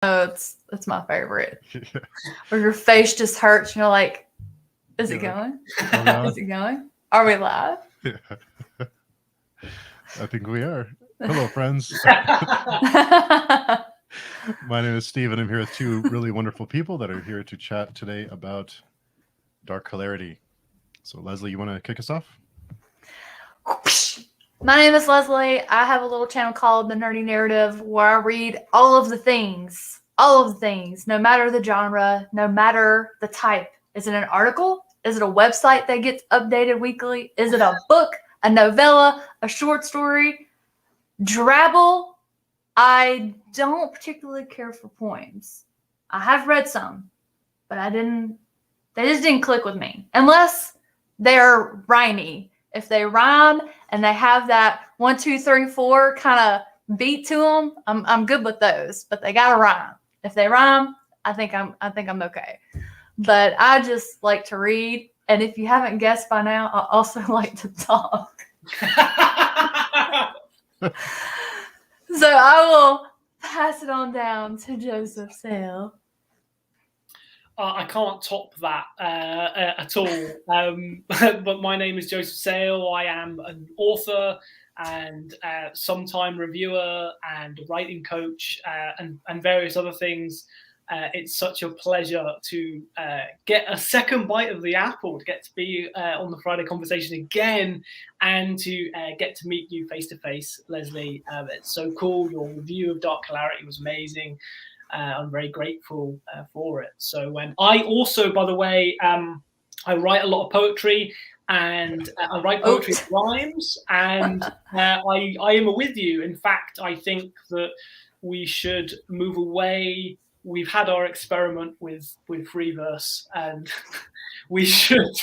Oh, it's my favorite. Where your face just hurts and you're like, is it going? Is it going? Are we live? Yeah. I think we are. Hello, friends. My name is Steve, and I'm here with two really wonderful people that are here to chat today about Dark Hilarity. So, Leslie, you want to kick us off? My name is Leslie. I have a little channel called The Nerdy Narrative where I read all of the things, no matter the genre, no matter the type. Is it an article? Is it a website that gets updated weekly? Is it a book, a novella, a short story? Drabble? I don't particularly care for poems. I have read some, but they just didn't click with me. Unless they're rhymey. If they rhyme and they have that 1, 2, 3, 4 kind of beat to them, I'm good with those. But they gotta rhyme. If they rhyme, I think I'm okay. But I just like to read, and if you haven't guessed by now, I also like to talk. So I will pass it on down to Joseph Sale. I can't top that at all. But my name is Joseph Sale. I am an author and sometime reviewer and writing coach and various other things. It's such a pleasure to get a second bite of the apple, to get to be on the Friday conversation again, and to get to meet you face to face, Leslie. It's so cool. Your review of Dark Hilarity was amazing. I'm very grateful for it. So I also, by the way, I write a lot of poetry, and I write poetry with rhymes, and I am with you. In fact, I think that we should move away. We've had our experiment with free verse, and we should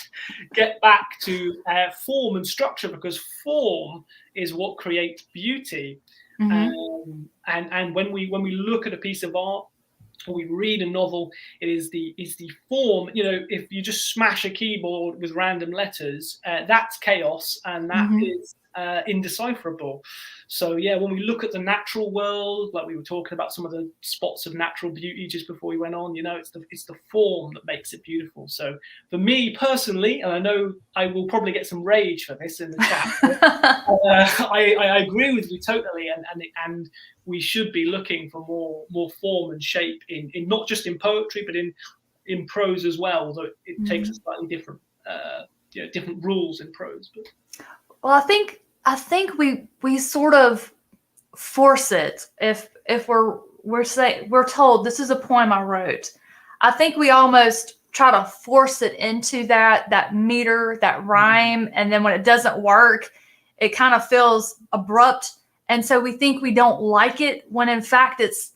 get back to form and structure, because form is what creates beauty. Mm-hmm. And when we look at a piece of art, or we read a novel, it is the form. You know, if you just smash a keyboard with random letters, that's chaos, and that is indecipherable. So yeah, when we look at the natural world, like we were talking about some of the spots of natural beauty just before we went on, you know, it's the form that makes it beautiful. So for me personally, and I know I will probably get some rage for this in the chat, but, I agree with you totally, and we should be looking for more form and shape in not just in poetry, but in prose as well, although it takes a slightly different different rules in prose. But well, I think we sort of force it if we're told this is a poem I wrote. I think we almost try to force it into that meter, that rhyme, and then when it doesn't work, it kind of feels abrupt, and so we think we don't like it, when in fact it's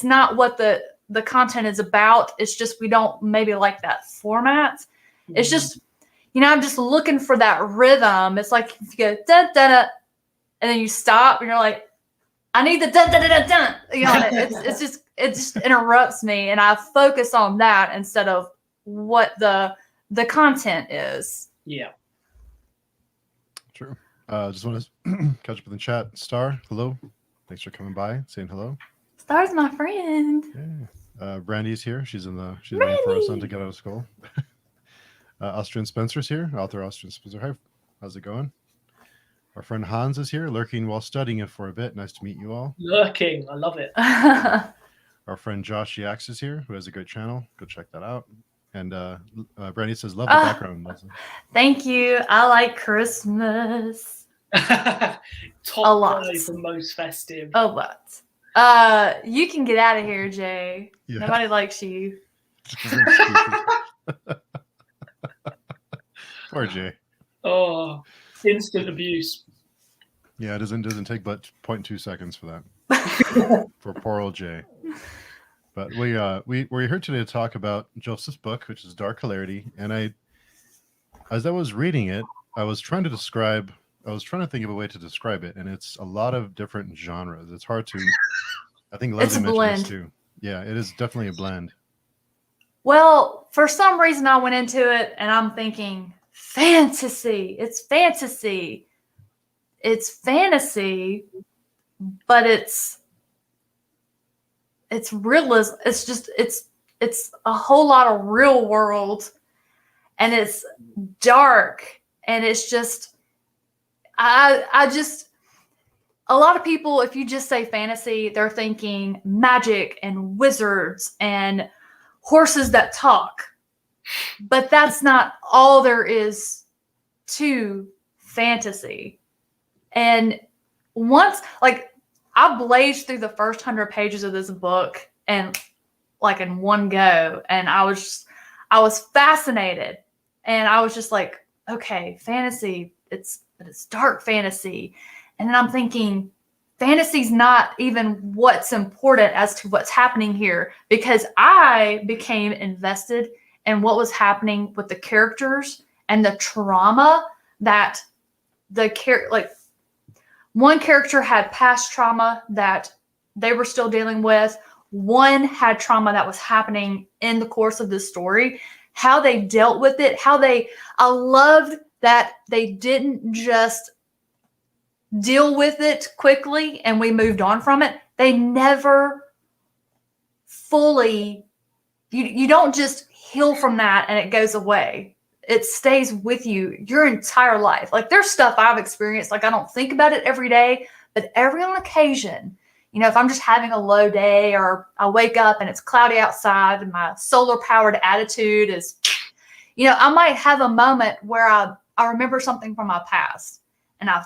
not what the content is about. It's just we don't maybe like that format. It's just, you know, I'm just looking for that rhythm. It's like if you go da da da, and then you stop, and you're like, I need the da da da da da. You know, it just interrupts me, and I focus on that instead of what the content is. Yeah. True. Just want to catch up in the chat. Star, hello. Thanks for coming by, saying hello. Star's my friend. Yeah. Brandy's here. She's waiting for her son to get out of school. Austrian Spencer's here. Author Austrian Spencer. Hi. How's it going? Our friend Hans is here, lurking while studying it for a bit. Nice to meet you all. Lurking. I love it. Our friend Josh Yax is here, who has a great channel. Go check that out. And Brandy says, love the background, Leslie. Thank you. I like Christmas. Top guy for most festive. A lot. You can get out of here, Jay. Yeah. Nobody likes you. Poor Jay. Oh, instant abuse. Yeah, it doesn't take but 0.2 seconds for that. For poor old Jay. But we're here today to talk about Joseph's book, which is Dark Hilarity. And as I was reading it, I was trying to think of a way to describe it, and it's a lot of different genres. It's hard to. I think Leslie mentioned this too. Yeah, it is definitely a blend. Well, for some reason, I went into it, and I'm thinking fantasy. It's fantasy. It's fantasy, but it's it's realism. It's a whole lot of real world, and it's dark, and it's just I just a lot of people, if you just say fantasy, they're thinking magic and wizards and horses that talk. But that's not all there is to fantasy. And once, like, I blazed through the first 100 pages of this book and like in one go, and I was fascinated, and I was just like, okay, fantasy, it's dark fantasy. And then I'm thinking, fantasy's not even what's important as to what's happening here, because I became invested in what was happening with the characters and the trauma that one character had past trauma that they were still dealing with. One had trauma that was happening in the course of this story, how they dealt with it, I loved that they didn't just deal with it quickly and we moved on from it. They never fully, you don't just heal from that and it goes away. It stays with you your entire life. Like, there's stuff I've experienced, like, I don't think about it every day, but every on occasion, if I'm just having a low day, or I wake up and it's cloudy outside and my solar powered attitude is, I might have a moment where I remember something from my past, and I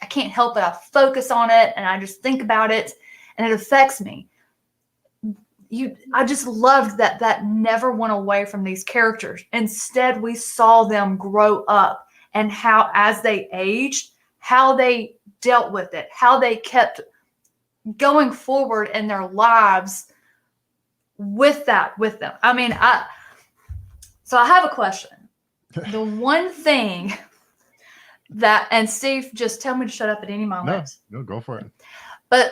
can't help it. I focus on it and I just think about it, and it affects me. I just loved that never went away from these characters. Instead, we saw them grow up, and how, as they aged, how they dealt with it, how they kept going forward in their lives with them. I mean, so I have a question. The one thing that, and Steve, just tell me to shut up at any moment. No, go for it. But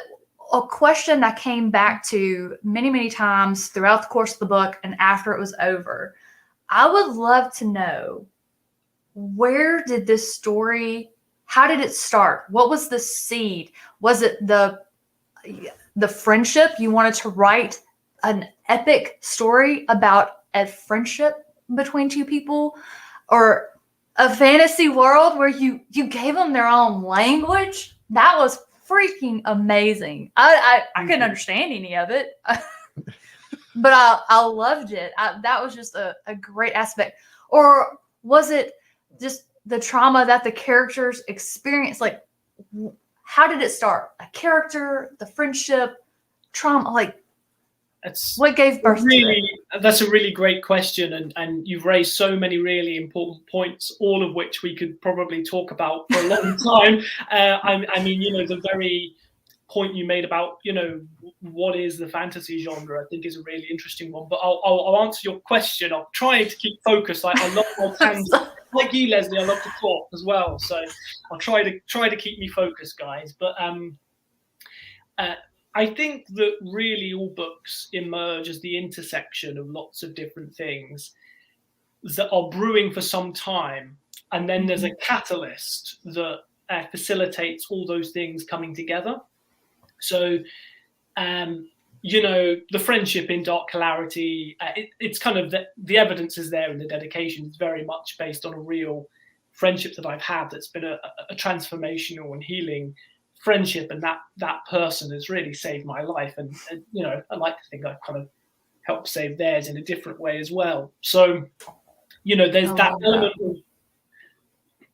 a question that came back to many, many times throughout the course of the book and after it was over, I would love to know, where did this story, how did it start? What was the seed? Was it the friendship? You wanted to write an epic story about a friendship between two people, or a fantasy world where you gave them their own language? That was freaking amazing. I couldn't understand any of it, but I loved it. That was just a great aspect. Or was it just the trauma that the characters experienced? Like, how did it start? A character, the friendship, trauma, like, what gave birth to it? That's a really great question, and you've raised so many really important points, all of which we could probably talk about for a long time. I mean, the very point you made about, what is the fantasy genre, I think is a really interesting one. But I'll answer your question. I'll try to keep focused. I love my tangents. Like you, Leslie, I love to talk as well. So I'll try to keep me focused, guys. But I think that really all books emerge as the intersection of lots of different things that are brewing for some time. And then there's a catalyst that facilitates all those things coming together. So, the friendship in Dark Hilarity, it's kind of the evidence is there in the dedication. It's very much based on a real friendship that I've had that's been a transformational and healing friendship, and that person has really saved my life, and I like to think I've kind of helped save theirs in a different way as well. So there's that element of...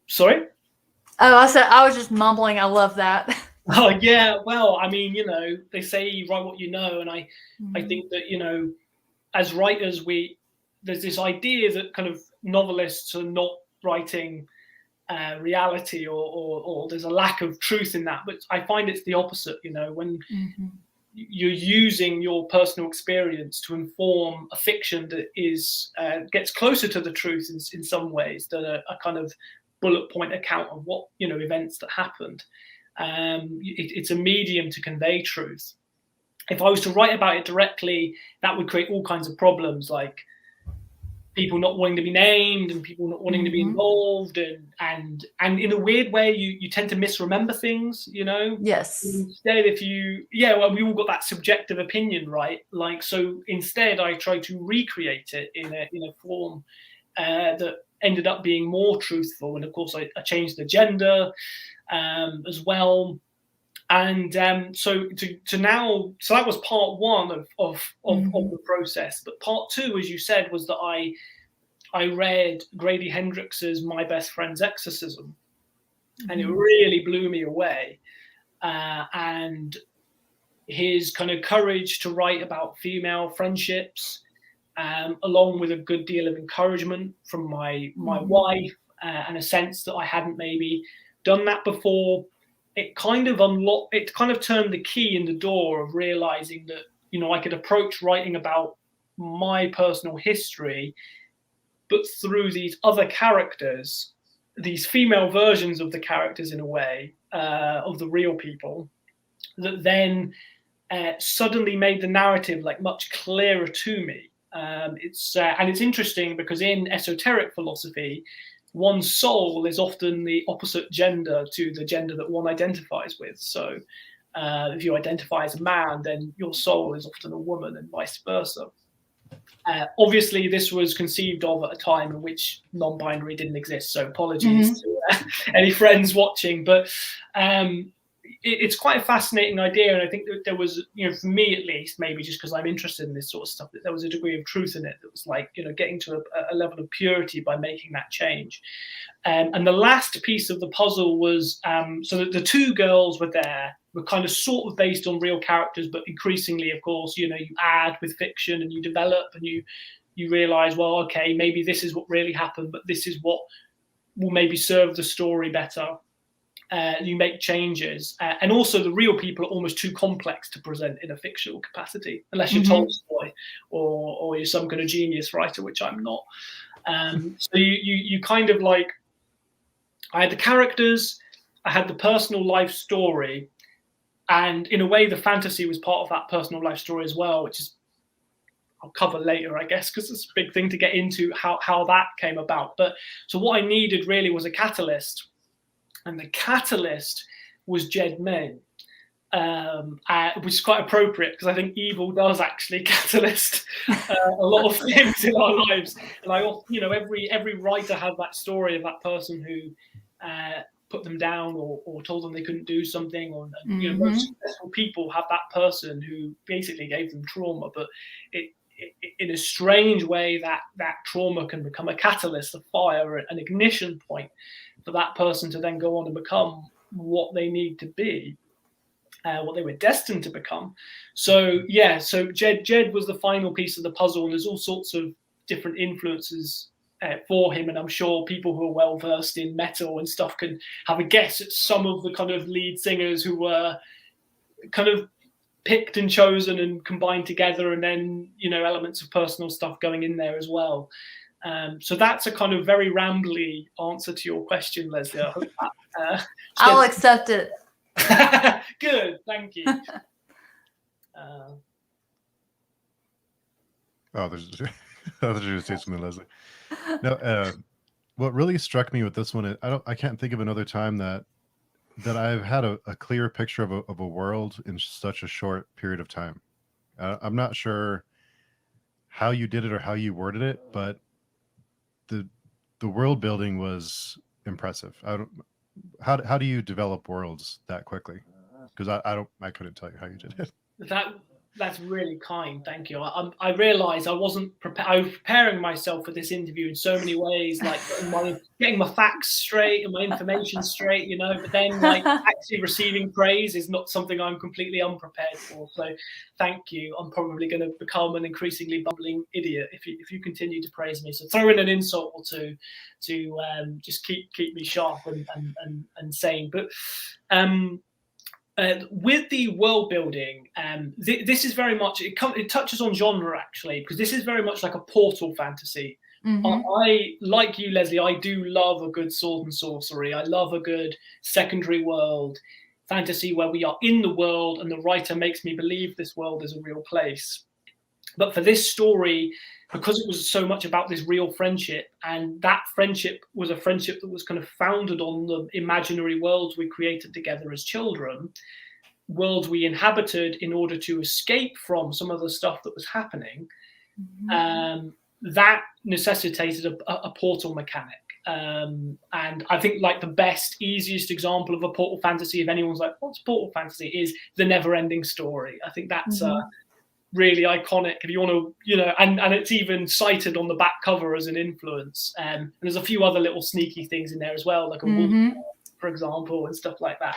Sorry? Oh, I was just mumbling. I love that. Oh yeah, well, I mean, they say you write what you know, and I think that as writers, there's this idea that kind of novelists are not writing reality, or there's a lack of truth in that, but I find it's the opposite. When you're using your personal experience to inform a fiction that is gets closer to the truth in some ways than a kind of bullet point account of what events that happened. It's a medium to convey truth. If I was to write about it directly, that would create all kinds of problems, like people not wanting to be named and people not wanting to be involved, and in a weird way you tend to misremember things, you know. Yes. Instead, we all got that subjective opinion, right? Like, so instead I tried to recreate it in a form that ended up being more truthful, and of course I changed the gender as well. And so that was part one of the process. But part two, as you said, was that I read Grady Hendrix's My Best Friend's Exorcism, and it really blew me away. And his kind of courage to write about female friendships, along with a good deal of encouragement from my wife, and a sense that I hadn't maybe done that before. It kind of turned the key in the door of realizing that, you know, I could approach writing about my personal history, but through these other characters, these female versions of the characters, in a way, of the real people, that then suddenly made the narrative like much clearer to me. It's interesting because in esoteric philosophy, one's soul is often the opposite gender to the gender that one identifies with. So if you identify as a man, then your soul is often a woman, and vice versa. Obviously, this was conceived of at a time in which non-binary didn't exist. So apologies to any friends watching, but it's quite a fascinating idea. And I think that there was, you know, for me at least, maybe just because I'm interested in this sort of stuff, that there was a degree of truth in it that was like, you know, getting to a level of purity by making that change. And the last piece of the puzzle was, so that the two girls were kind of sort of based on real characters, but increasingly, of course, you know, you add with fiction and you develop and you realize, well, okay, maybe this is what really happened, but this is what will maybe serve the story better. You make changes, and also the real people are almost too complex to present in a fictional capacity, unless you're Tolstoy or you're some kind of genius writer, which I'm not. So you kind of like, I had the characters, I had the personal life story, and in a way the fantasy was part of that personal life story as well, which is, I'll cover later, I guess, because it's a big thing to get into how that came about. But so what I needed really was a catalyst. And the catalyst was Jed Main, which is quite appropriate because I think evil does actually catalyst a lot of things in our lives. And you know, every writer had that story of that person who put them down or told them they couldn't do something. Or you know, most successful people have that person who basically gave them trauma, but in a strange way, that trauma can become a catalyst, a fire, an ignition point for that person to then go on and become what they need to be, what they were destined to become. So yeah, so Jed was the final piece of the puzzle, and there's all sorts of different influences for him, and I'm sure people who are well versed in metal and stuff can have a guess at some of the kind of lead singers who were kind of picked and chosen and combined together, and then, you know, elements of personal stuff going in there as well. So that's a kind of very rambly answer to your question, Leslie. I hope that, I'll accept it. Good, thank you. There's I thought you were going to say something, Leslie. No, what really struck me with this one, I can't think of another time that I've had a clear picture of a world in such a short period of time. I'm not sure how you did it or how you worded it, but the world building was impressive. How do you develop worlds that quickly? Because I couldn't tell you how you did it. That's really kind. Thank you. I realized I wasn't prepared. I was preparing myself for this interview in so many ways, like getting my facts straight and my information straight, you know, but then like actually receiving praise is not something I'm completely unprepared for. So thank you. I'm probably going to become an increasingly bumbling idiot if you continue to praise me. So throw in an insult or two to just keep me sharp and sane. But with the world building, this is very much, it touches on genre actually, because this is very much like a portal fantasy. I, like you, Leslie, I do love a good sword and sorcery. I love a good secondary world fantasy where we are in the world and the writer makes me believe this world is a real place. But for this story, because it was so much about this real friendship, and that friendship was a friendship that was kind of founded on the imaginary worlds we created together as children, worlds we inhabited in order to escape from some of the stuff that was happening. That necessitated a portal mechanic. And I think like the best, easiest example of a portal fantasy, if anyone's like, what's portal fantasy, is the Never-Ending Story. I think that's really iconic if you want to, you know, and it's even cited on the back cover as an influence. And there's a few other little sneaky things in there as well, like a wolf, for example, and stuff like that.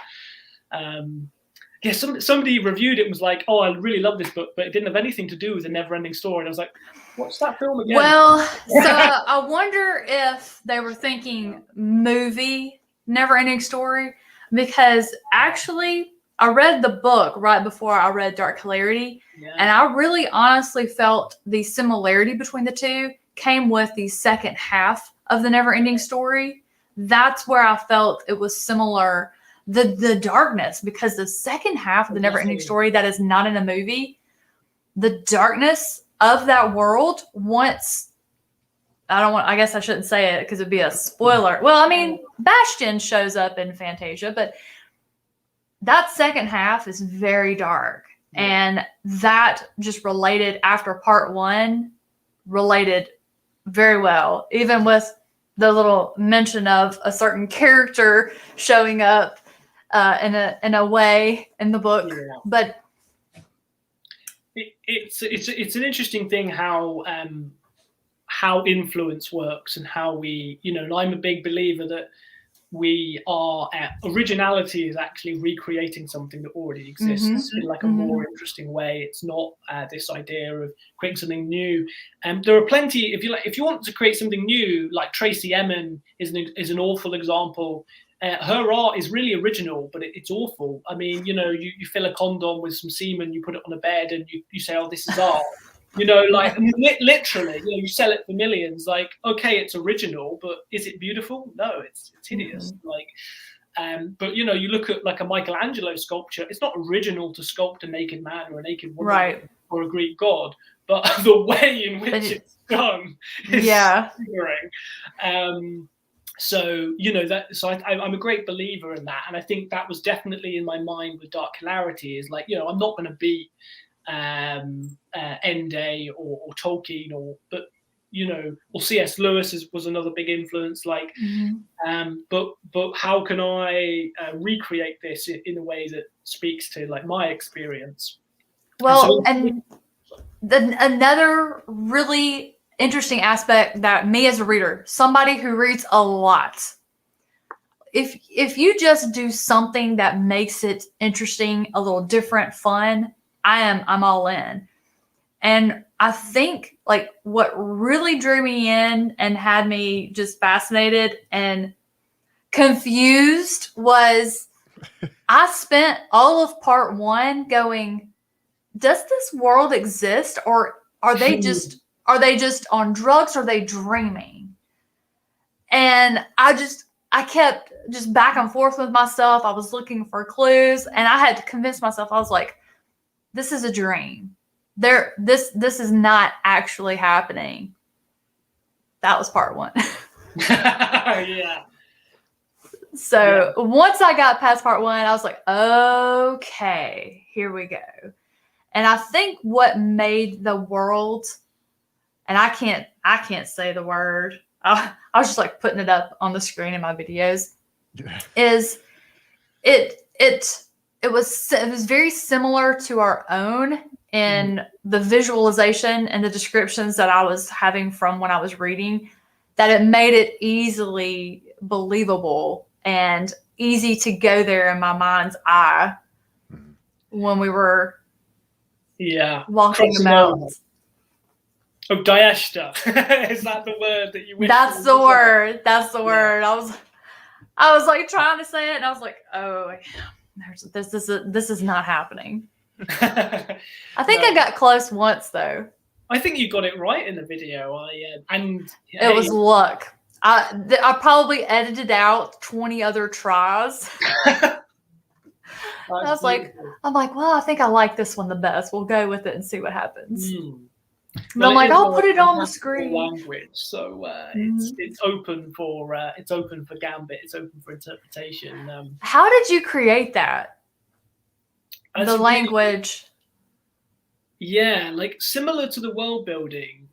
Yeah, somebody reviewed it and was like, oh, I really love this book, but it didn't have anything to do with the Never-Ending Story. And I was like, what's that film again? Well, so I wonder if they were thinking movie Never-Ending Story, because actually I read the book right before I read Dark Hilarity, and I really honestly felt the similarity between the two came with the second half of the Never-Ending Story. That's where I felt it was similar. The darkness, because the second half of the Never-Ending Story that is not in a movie, the darkness of that world, once I guess I shouldn't say it because it'd be a spoiler. Well, I mean, Bastion shows up in Fantasia, but that second half is very dark. And that just related after part one, related very well, even with the little mention of a certain character showing up in a way in the book. But it's an interesting thing how influence works, and how we, you know, and I'm a big believer that we are originality is actually recreating something that already exists in like a more interesting way. It's not this idea of creating something new. And there are plenty, if you want to create something new, like Tracy Emin is an awful example. Her art is really original, but it's awful. I mean, you know, you fill a condom with some semen, you put it on a bed, and you say, oh, this is art. You know, like literally, you know, you sell it for millions. Like, okay, it's original, but is it beautiful? No, it's hideous. Like, but you know, you look at like a Michelangelo sculpture. It's not original to sculpt a naked man or a naked woman or a Greek god, but the way in which it's done is staggering. So, you know, I'm a great believer in that. And I think that was definitely in my mind with Dark Hilarity, is like, you know, I'm not going to beat Ende or Tolkien, but, you know, or C.S. Lewis was another big influence, like, but how can I recreate this in a way that speaks to like my experience? Well, and another really interesting aspect that me as a reader, somebody who reads a lot, if you just do something that makes it interesting, a little different, fun, I'm all in. And I think like what really drew me in and had me just fascinated and confused was I spent all of part one going, does this world exist, or are they just on drugs? Or are they dreaming? And I kept just back and forth with myself. I was looking for clues, and I had to convince myself. I was like, this is a dream. This is not actually happening. That was part one. So once I got past part one, I was like, okay, here we go. And I think what made the world, and I can't say the word, I was just like putting it up on the screen in my videos, is it was very similar to our own in the visualization and the descriptions that I was having from when I was reading, that it made it easily believable and easy to go there in my mind's eye when we were walking about. Oh, Diashta. Is that the word that you wish? That's the word. That's the word. I was like trying to say it, and I was like, oh, this is not happening. I think I got close once though. I think you got it right in the video. It was luck. I probably edited out 20 other tries. I'm like, well, I think I like this one the best. We'll go with it and see what happens. But I'm like, it is I'll put it on the mathematical screen. language, so it's open for gambit. It's open for interpretation. How did you create that? That's The a really- language. Yeah, like similar to the world building.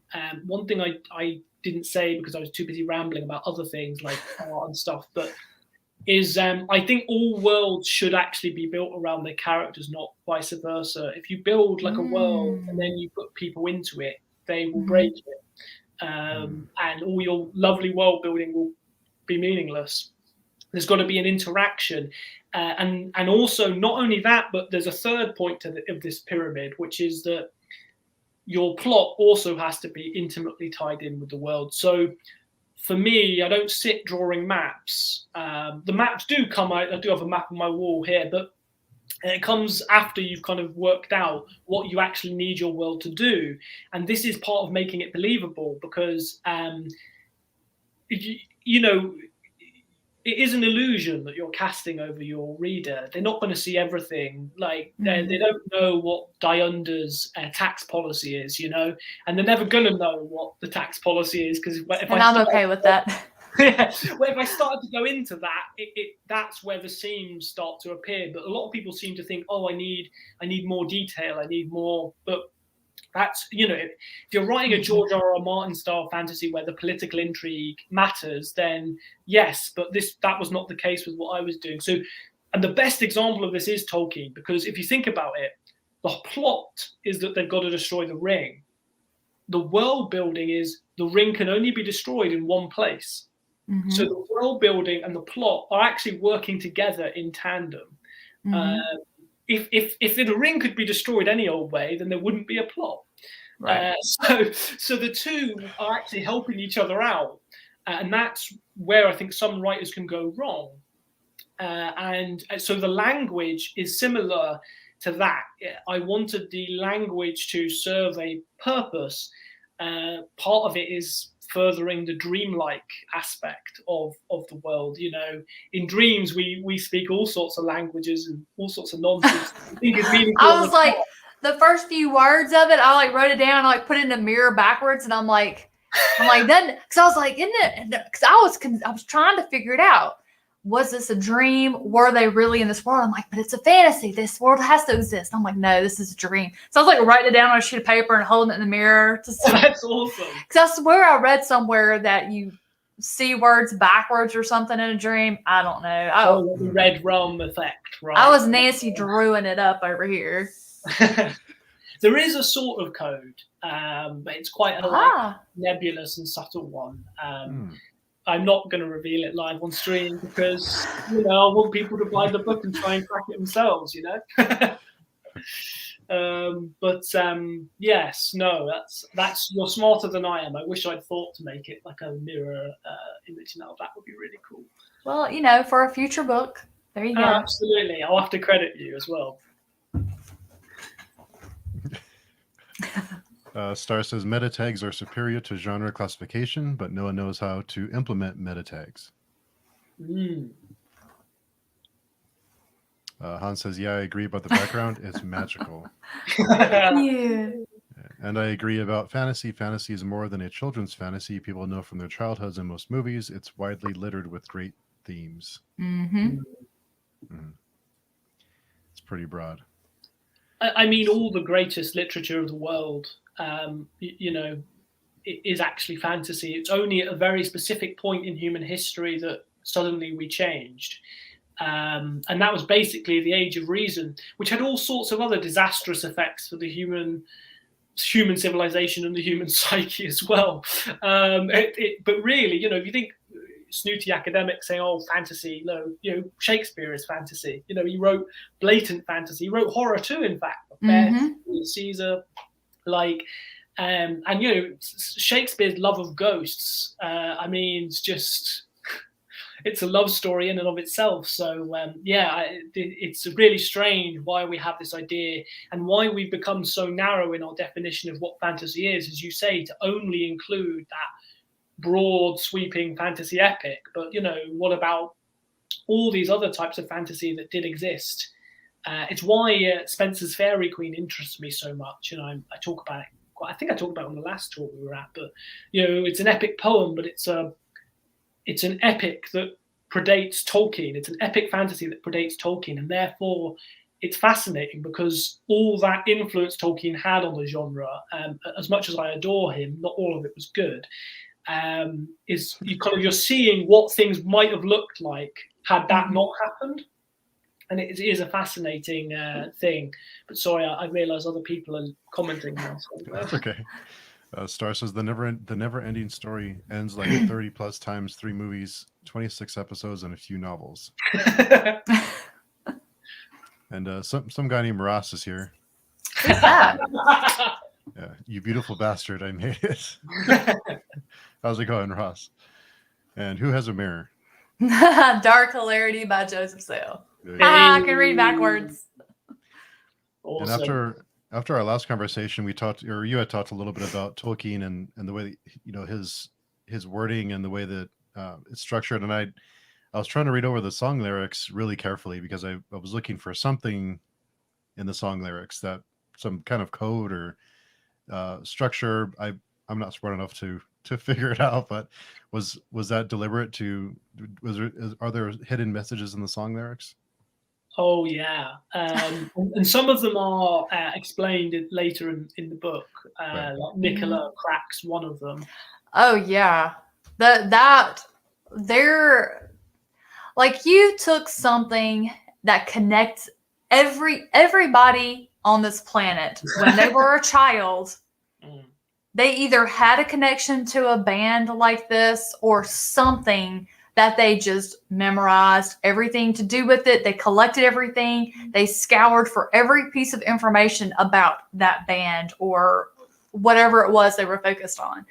One thing I didn't say because I was too busy rambling about other things like art and stuff, but is I think all worlds should actually be built around their characters, not vice versa. If you build like a world and then you put people into it, they will break it, and all your lovely world building will be meaningless. There's got to be an interaction, and also not only that, but there's a third point of this pyramid, which is that your plot also has to be intimately tied in with the world. So for me, I don't sit drawing maps. The maps do come out. I do have a map on my wall here, but it comes after you've kind of worked out what you actually need your world to do. And this is part of making it believable because, you know, it is an illusion that you're casting over your reader. They're not going to see everything. Like they don't know what Diunda's tax policy is, you know, and they're never going to know what the tax policy is because I'm okay with that. Well, if I started to go into that, that's where the seams start to appear. But a lot of people seem to think, oh, I need more detail, I need more. But that's, you know, if you're writing a George R.R. Martin style fantasy where the political intrigue matters, then yes, but that was not the case with what I was doing. So, and the best example of this is Tolkien, because if you think about it, the plot is that they've got to destroy the ring. The world building is the ring can only be destroyed in one place. So the world building and the plot are actually working together in tandem. If the ring could be destroyed any old way, then there wouldn't be a plot. Right. So the two are actually helping each other out, and that's where I think some writers can go wrong. And so the language is similar to that. I wanted the language to serve a purpose. Part of it is furthering the dreamlike aspect of the world. You know, in dreams we speak all sorts of languages and all sorts of nonsense. I was like, the first few words of it, I like wrote it down, I like put it in a mirror backwards, and I'm like then because I was like, isn't it? Because I was trying to figure it out. Was this a dream? Were they really in this world? I'm like, but it's a fantasy. This world has to exist. I'm like, no, this is a dream. So I was like writing it down on a sheet of paper and holding it in the mirror. That's awesome. Because I swear I read somewhere that you see words backwards or something in a dream. I don't know. The red rum effect, right? I was Nancy Drewing it up over here. There is a sort of code, but it's quite a nebulous and subtle one. I'm not going to reveal it live on stream because, you know, I want people to buy the book and try and crack it themselves, you know. Yes, no, that's you're smarter than I am. I wish I'd thought to make it like a mirror image. Now that would be really cool. Well, you know, for a future book, there you go. Absolutely, I'll have to credit you as well. Star says meta tags are superior to genre classification, but no one knows how to implement meta tags. Han says, yeah, I agree about the background. It's magical. Yeah. And I agree about fantasy. Fantasy is more than a children's fantasy. People know from their childhoods in most movies. It's widely littered with great themes. It's pretty broad. I mean, all the greatest literature of the world, you know, is actually fantasy. It's only at a very specific point in human history that suddenly we changed. And that was basically the Age of Reason, which had all sorts of other disastrous effects for the human civilization and the human psyche as well. But really, you know, if you think snooty academics saying, "Oh, fantasy," you know, Shakespeare is fantasy. You know, he wrote blatant fantasy. He wrote horror too, in fact. Caesar, like, and you know, Shakespeare's love of ghosts. I mean, it's a love story in and of itself. So it's really strange why we have this idea and why we've become so narrow in our definition of what fantasy is, as you say, to only include that broad sweeping fantasy epic. But you know, what about all these other types of fantasy that did exist? It's why Spencer's Fairy Queen interests me so much, and I talk about it I think I talked about it on the last talk we were at, but it's an epic poem, but it's an epic that predates Tolkien. It's an epic fantasy that predates Tolkien, and therefore it's fascinating because all that influence Tolkien had on the genre, as much as I adore him, not all of it was good. Is you're seeing what things might have looked like had that not happened, and it is a fascinating thing. But sorry, I realise other people are commenting now. So. That's okay. Star says the never-ending story ends like 30 plus times, 3 movies, 26 episodes, and a few novels. And some guy named Ross is here. Who's that? Yeah, you beautiful bastard! I made it. How's it going, Ross? And who has a mirror? Dark Hilarity by Joseph Sale. I can read backwards. Awesome. And after our last conversation, you had talked a little bit about Tolkien and the way his wording and the way that it's structured. And I was trying to read over the song lyrics really carefully because I was looking for something in the song lyrics, that some kind of code or structure. I'm not smart enough to figure it out, but was that deliberate? Are there hidden messages in the song lyrics? Oh yeah, and some of them are explained later in the book. Right. Like Nicola cracks one of them. Oh yeah, they're like, you took something that connects everybody on this planet when they were a child. They either had a connection to a band like this or something that they just memorized everything to do with it. They collected everything. They scoured for every piece of information about that band or whatever it was they were focused on.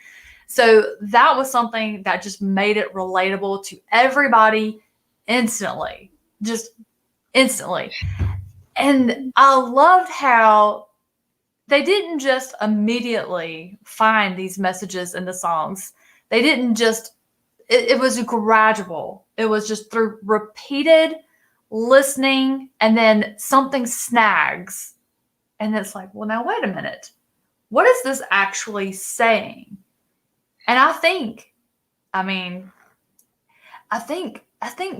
So that was something that just made it relatable to everybody instantly, just instantly. And I loved how they didn't just immediately find these messages in the songs. They didn't just, it was gradual. It was just through repeated listening, and then something snags. And it's like, well, now wait a minute. What is this actually saying? And I think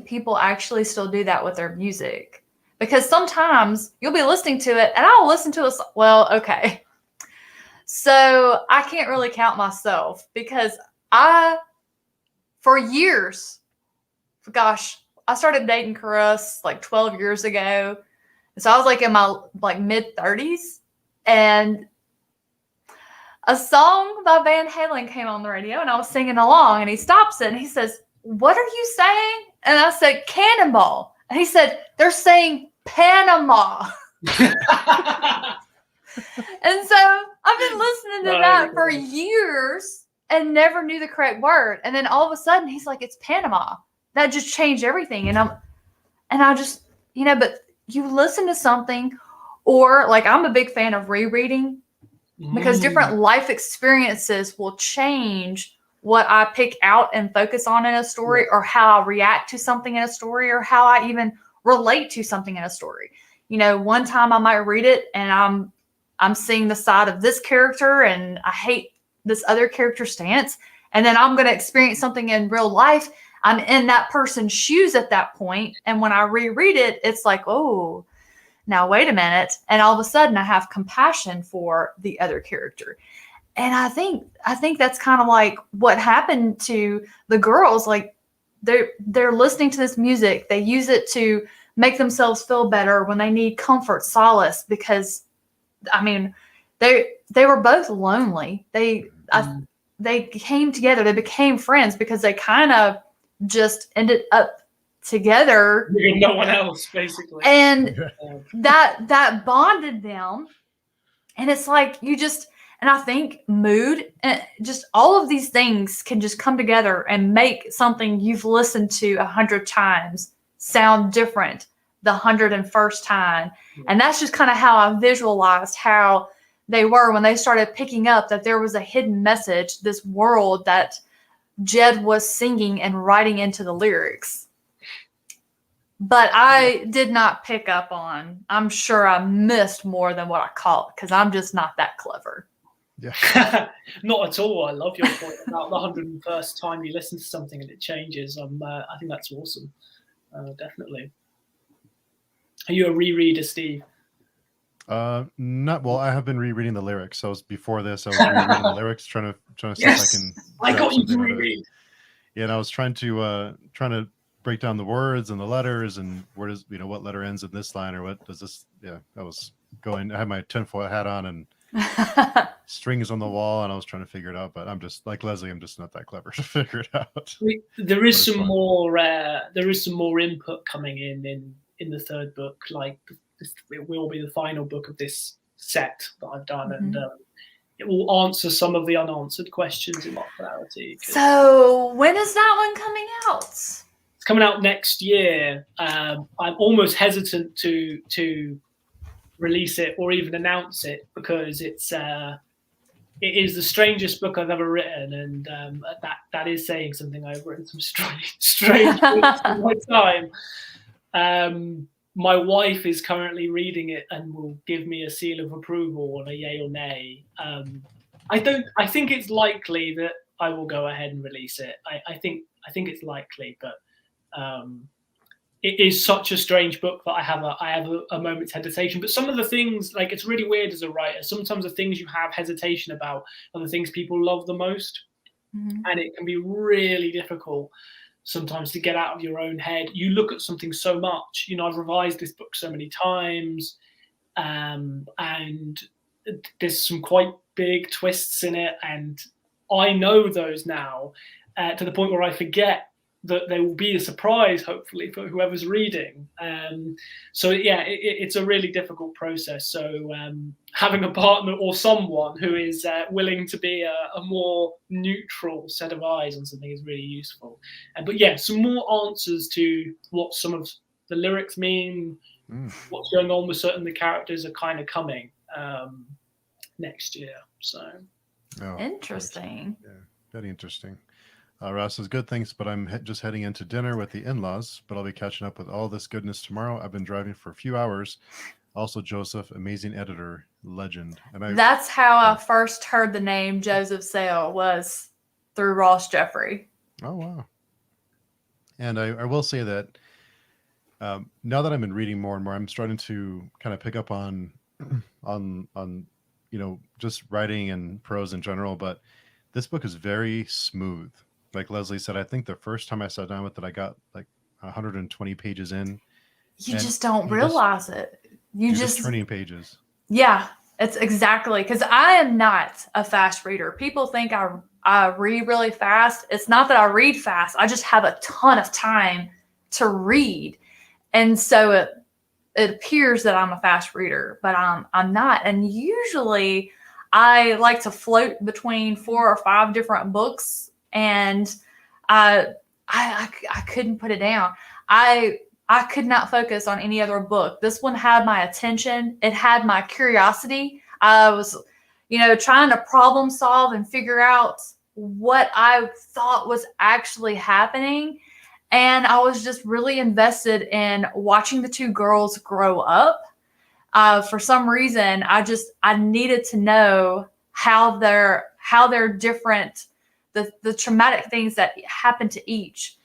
people actually still do that with their music, because sometimes you'll be listening to it and I'll listen to okay. So I can't really count myself, because for years, I started dating Chris like 12 years ago. So I was like in my mid 30s, and a song by Van Halen came on the radio and I was singing along, and he stops it and he says, "What are you saying?" And I said, "Cannonball." And he said, "They're saying Panama." And so I've been listening to that for years and never knew the correct word. And then all of a sudden he's like, "It's Panama." That just changed everything. And I just, but you listen to something, or like, I'm a big fan of rereading, because different life experiences will change what I pick out and focus on in a story, or how I react to something in a story, or how I even relate to something in a story. One time I might read it and I'm seeing the side of this character and I hate this other character's stance. And then I'm going to experience something in real life. I'm in that person's shoes at that point. And when I reread it, it's like, oh, now wait a minute. And all of a sudden I have compassion for the other character. And I think that's kind of like what happened to the girls. Like, they're listening to this music. They use it to make themselves feel better when they need comfort, solace, because they were both lonely. They came together. They became friends because they kind of just ended up together. No one else, basically. And that bonded them. And it's like, and I think mood and just all of these things can just come together and make something you've listened to 100 times sound different the 101st time. And that's just kind of how I visualized how they were when they started picking up that there was a hidden message, this world that Jed was singing and writing into the lyrics. But I did not pick up on, I'm sure I missed more than what I caught, because I'm just not that clever. Yeah. Not at all. I love your point about the 101st time you listen to something and it changes. I think that's awesome. Definitely. Are you a rereader, Steve? Not well. I have been rereading the lyrics. So before this, I was rereading the lyrics, trying to see if I can. I got you to something out of it. reread. Yeah, and I was trying to break down the words and the letters and where does what letter ends in this line or what does this. Yeah, I was going. I had my tinfoil hat on and strings on the wall, and I was trying to figure it out. But I'm just like Lezlie. I'm just not that clever to figure it out. There is But it's some fun. more. There is some more input coming in the third book. Like it will be the final book of this set that I've done, and it will answer some of the unanswered questions in Dark Hilarity. So when is that one coming out? It's coming out next year. I'm almost hesitant to release it or even announce it because it is the strangest book I've ever written, and that is saying something. I've written some strange books in my time. My wife is currently reading it and will give me a seal of approval on a yay or nay. I think it's likely that I will go ahead and release it. I think it's likely, but it is such a strange book that I have a moment's hesitation. But some of the things, like, it's really weird as a writer. Sometimes the things you have hesitation about are the things people love the most, and it can be really difficult sometimes to get out of your own head. You look at something so much. I've revised this book so many times, and there's some quite big twists in it, and I know those now to the point where I forget that there will be a surprise, hopefully, for whoever's reading. So yeah, it's a really difficult process. So having a partner or someone who is willing to be a more neutral set of eyes on something is really useful. But yeah, some more answers to what some of the lyrics mean, what's going on with certain of the characters are kind of coming next year. So Interesting. Yeah, very interesting. Ross says, good, thanks, but I'm just heading into dinner with the in-laws, but I'll be catching up with all this goodness tomorrow. I've been driving for a few hours. Also, Joseph, amazing editor, legend. And that's how I first heard the name Joseph Sale was through Ross Jeffrey. Oh, wow. And I will say that now that I've been reading more and more, I'm starting to kind of pick up on just writing and prose in general, but this book is very smooth. Like Lezlie said, I think the first time I sat down with it, I got like 120 pages in. You just don't realize it. You're just turning pages. Yeah, it's exactly, because I am not a fast reader. People think I read really fast. It's not that I read fast. I just have a ton of time to read. And so it appears that I'm a fast reader, but I'm not. And usually I like to float between 4 or 5 different books, and I couldn't put it down. I could not focus on any other book. This one had my attention. It had my curiosity. I was, trying to problem solve and figure out what I thought was actually happening. And I was just really invested in watching the 2 girls grow up. For some reason, I needed to know how they're different, the traumatic things that happened to each,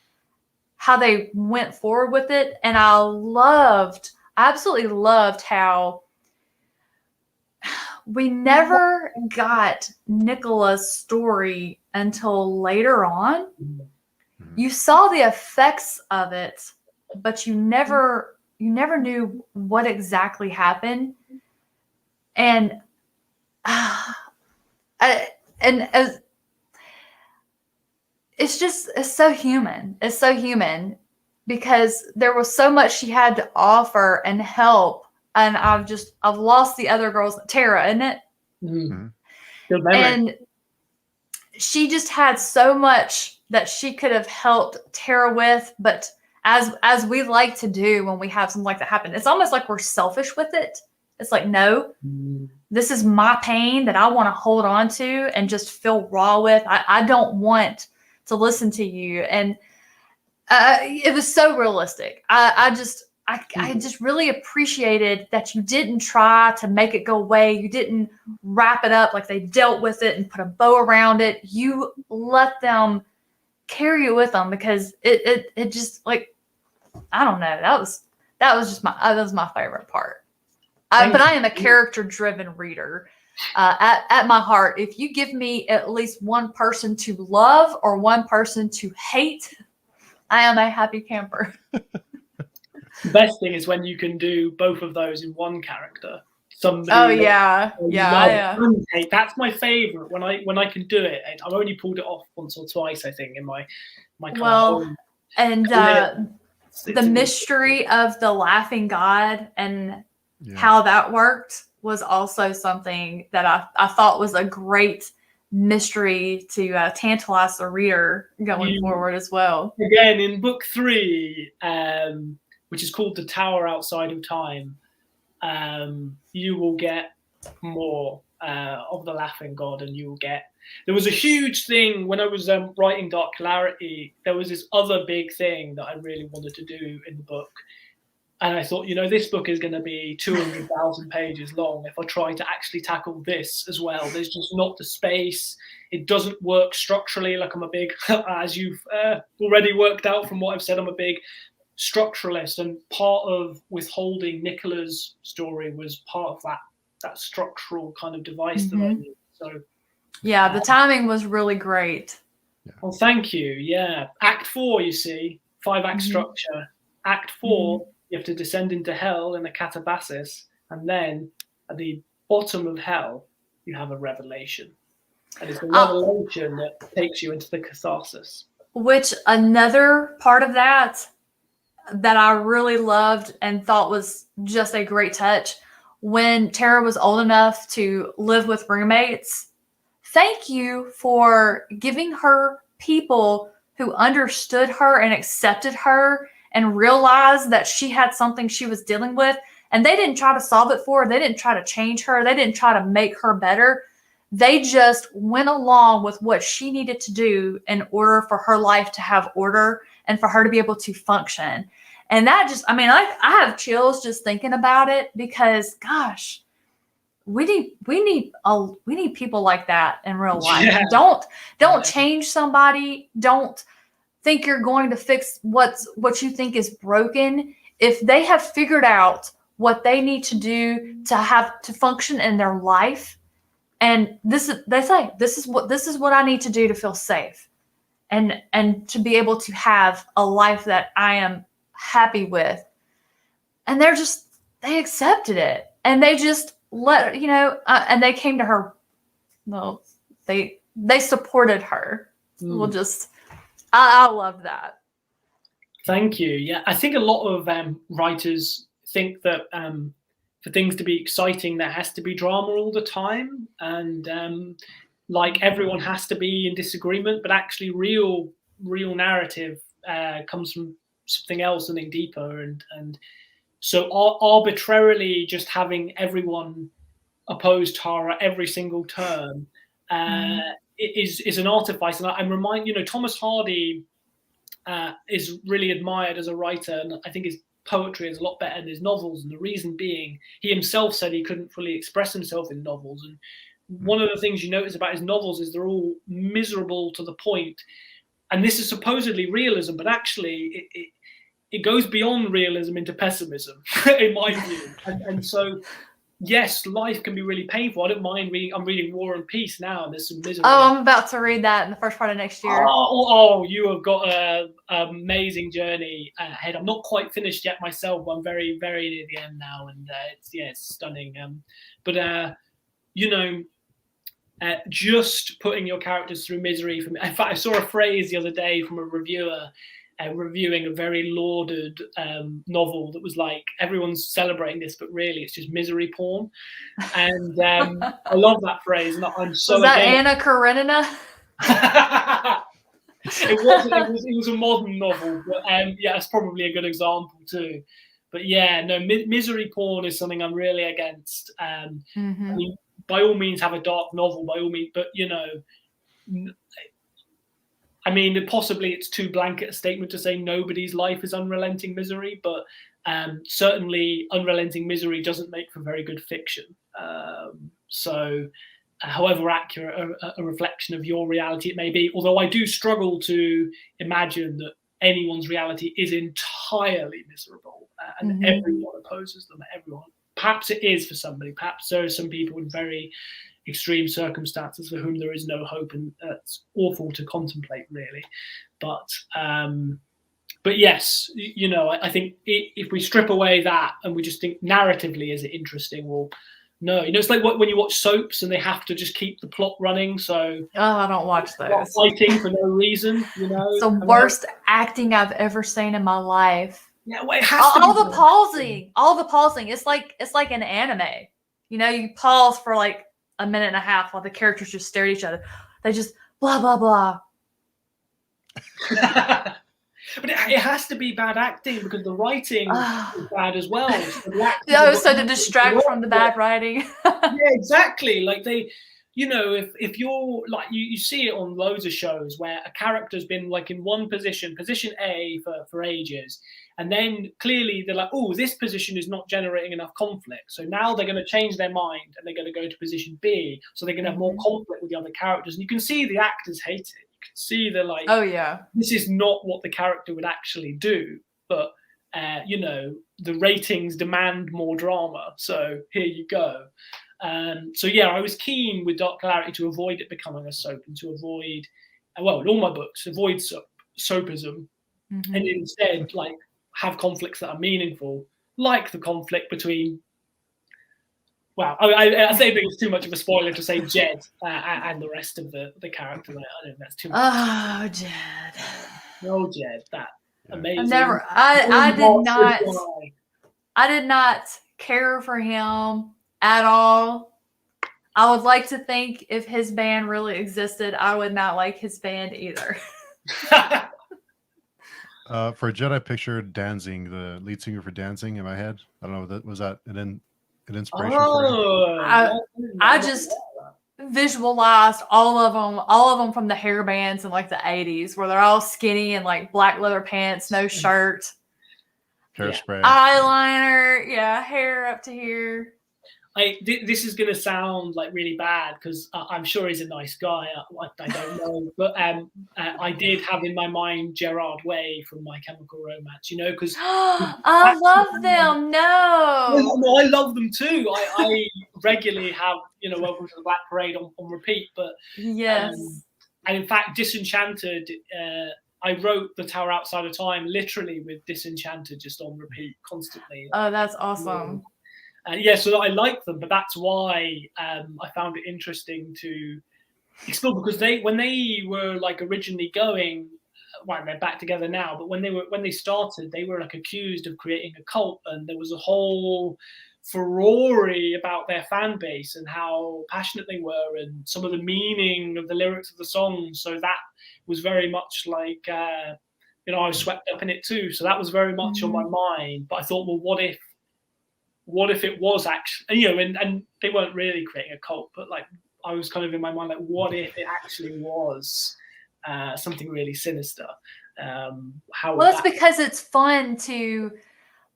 how they went forward with it. And I absolutely loved how we never got Nicola's story until later on. You saw the effects of it, but you never knew what exactly happened. And it's so human. It's so human because there was so much she had to offer and help. And I've lost the other girls, Tara, isn't it? Mm-hmm. And she just had so much that she could have helped Tara with, but as we like to do when we have something like that happen, it's almost like we're selfish with it. It's like, no, this is my pain that I want to hold on to and just feel raw with. I don't want to listen to you. And it was so realistic. I I just really appreciated that you didn't try to make it go away. You didn't wrap it up like they dealt with it and put a bow around it. You let them carry it with them, because it just, like, I don't know. That was just that was my favorite part. But I am a character-driven reader. At my heart, if you give me at least one person to love or one person to hate, I am a happy camper. The best thing is when you can do both of those in one character. Somebody. Yeah. That's my favorite when I can do it. I've only pulled it off once or twice, I think, in my and the mystery of the laughing god and how that worked was also something that I thought was a great mystery to tantalize the reader going forward as well. Again, in book 3, which is called The Tower Outside of Time, you will get more of the laughing god, and you will get. There was a huge thing when I was writing Dark Hilarity. There was this other big thing that I really wanted to do in the book. And I thought, this book is going to be 200,000 pages long. If I try to actually tackle this as well, there's just not the space. It doesn't work structurally. Like, I'm a big, as you've already worked out from what I've said, I'm a big structuralist. And part of withholding Nicola's story was part of that structural kind of device that I used. So, yeah, the timing was really great. Well, thank you. Yeah. Act 4, you see, 5-act structure. Act 4. You have to descend into hell in a catabasis, and then at the bottom of hell, you have a revelation. And it's the revelation that takes you into the catharsis. Which another part of that I really loved and thought was just a great touch, when Tara was old enough to live with roommates. Thank you for giving her people who understood her and accepted her and realized that she had something she was dealing with. And they didn't try to solve it for her. They didn't try to change her. They didn't try to make her better. They just went along with what she needed to do in order for her life to have order and for her to be able to function. And that just, I have chills just thinking about it, because, gosh, we need people like that in real life. Yeah. Don't change somebody. Don't think you're going to fix what you think is broken. If they have figured out what they need to do to function in their life, and this is what I need to do to feel safe and to be able to have a life that I am happy with, and they accepted it, and they just let and they came to her. Well, they supported her. We'll just. I love that. Thank you. Yeah, I think a lot of writers think that for things to be exciting, there has to be drama all the time, and like everyone has to be in disagreement. But actually, real narrative comes from something else, something deeper, and so arbitrarily just having everyone oppose Tara every single turn. Is an artifice, and I'm reminded, Thomas Hardy is really admired as a writer, and I think his poetry is a lot better than his novels, and the reason being, he himself said he couldn't fully express himself in novels, and one of the things you notice about his novels is they're all miserable to the point, and this is supposedly realism, but actually it goes beyond realism into pessimism, in my view, and so. Yes, life can be really painful. I don't mind reading. I'm reading War and Peace now, and there's some misery. Oh, I'm about to read that in the first part of next year. Oh, you have got an amazing journey ahead. I'm not quite finished yet myself. But I'm very, very near the end now, and it's stunning. Just putting your characters through misery. In fact, I saw a phrase the other day from a reviewer. Reviewing a very lauded novel that was like, everyone's celebrating this, but really it's just misery porn. And I love that phrase. And I'm so. Was that Anna Karenina? It was a modern novel, but it's probably a good example too. But misery porn is something I'm really against. I mean, by all means, have a dark novel, by all means, but I mean, possibly it's too blanket a statement to say nobody's life is unrelenting misery, but certainly unrelenting misery doesn't make for very good fiction. So, however accurate a reflection of your reality it may be, although I do struggle to imagine that anyone's reality is entirely miserable and everyone opposes them. Everyone. Perhaps it is for somebody. Perhaps there are some people in very extreme circumstances for whom there is no hope, and it's awful to contemplate, really. But yes, you know, I think if we strip away that and we just think narratively, is it interesting? Well, no. You know, it's like when you watch soaps and they have to just keep the plot running. So I don't watch those. Fighting for no reason. You know, it's the worst acting I've ever seen in my life. Yeah, well, it has all the pausing. It's like an anime. You know, you pause for like a minute and a half while the characters just stare at each other. They just blah blah blah. But it has to be bad acting because the writing is bad as well. So to distract from the bad writing. Yeah, exactly. Like they, you know, if you're like you see it on loads of shows where a character's been like in one position A for ages, and then clearly they're like, oh, this position is not generating enough conflict. So now they're going to change their mind and they're going to go to position B. So they're going to have more conflict with the other characters. And you can see the actors hate it. You can see they're like, oh yeah, this is not what the character would actually do. But, you know, the ratings demand more drama. So here you go. So yeah, I was keen with Dark Hilarity to avoid it becoming a soap and to avoid, well, in all my books, avoid soapism. And instead, like, have conflicts that are meaningful, like the conflict between. Well, I think it's too much of a spoiler to say Jed and the rest of the character. I don't know, that's too much. Oh, Jed. Oh, Jed, that amazing. I did not care for him at all. I would like to think if his band really existed, I would not like his band either. For Jed, I pictured Danzig, the lead singer for Danzig, in my head. I don't know, was that an inspiration for you? I just visualized all of them from the hair bands in like the 80s, where they're all skinny and like black leather pants, no shirt, hairspray, eyeliner, hair up to here. This is going to sound like really bad because I'm sure he's a nice guy. I don't know, but I did have in my mind Gerard Way from My Chemical Romance. You know, because I love them. No, I love them too. I regularly have Welcome to the Black Parade on repeat. But yes, and in fact, Disenchanted. I wrote The Tower Outside of Time literally with Disenchanted just on repeat constantly. Oh, that's awesome. So I like them, but that's why I found it interesting to explore, because when they were like originally going, well, they're back together now, but when they started, they were like accused of creating a cult, and there was a whole furore about their fan base and how passionate they were and some of the meaning of the lyrics of the songs. So that was very much like I was swept up in it too. So that was very much on my mind. But I thought, well, what if it was actually, and they weren't really creating a cult, but like I was kind of in my mind, like, what if it actually was something really sinister? That's because it's fun to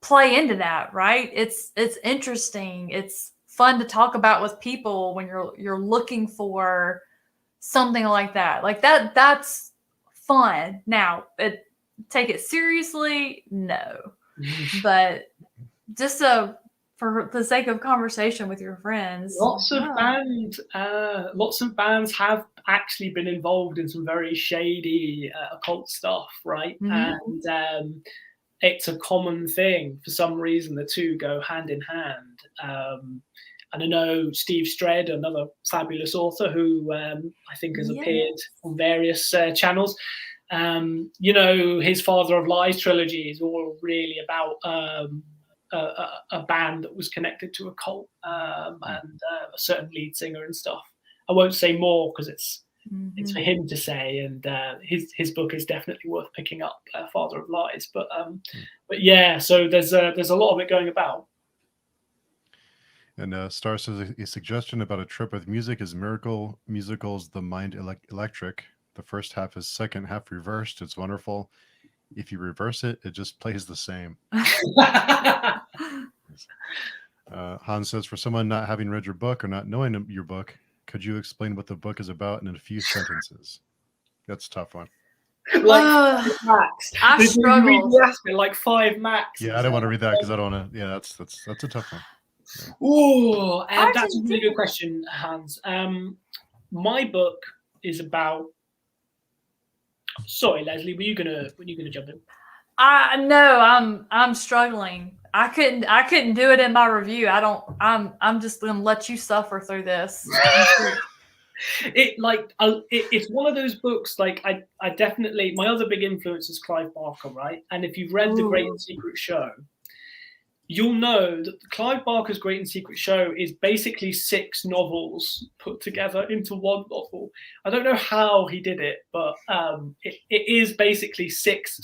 play into that, right? It's interesting. It's fun to talk about with people when you're looking for something like that. Like that's fun. Now, take it seriously, no, but just for the sake of conversation with your friends. Lots of bands have actually been involved in some very shady occult stuff, right? And it's a common thing. For some reason, the two go hand in hand. And I know Steve Stredd, another fabulous author who I think has appeared on various channels. His Father of Lies trilogy is all really about a band that was connected to a cult and a certain lead singer and stuff. I won't say more because it's for him to say, and his book is definitely worth picking up, Father of Lies. But yeah, so there's a lot of it going about. And Star says a suggestion about a trip with music is Miracle Musical's The Mind Electric The first half is second half reversed. It's wonderful. If you reverse it, it just plays the same. Hans says, for someone not having read your book or not knowing your book, could you explain what the book is about in a few sentences? That's a tough one. Like max. I struggled. Like 5 max. Yeah, I don't want to read that because I don't want to. Yeah, that's a tough one. Yeah. Oh, that's a really good question, Hans. My book is about. Sorry, Leslie, were you gonna jump in? No, I'm struggling. I couldn't do it in my review. I'm just gonna let you suffer through this. It's one of those books. Like I definitely, my other big influence is Clive Barker, right? And if you've read The Great and Secret Show, you'll know that Clive Barker's Great and Secret Show is basically 6 novels put together into one novel. I don't know how he did it, but it is basically six.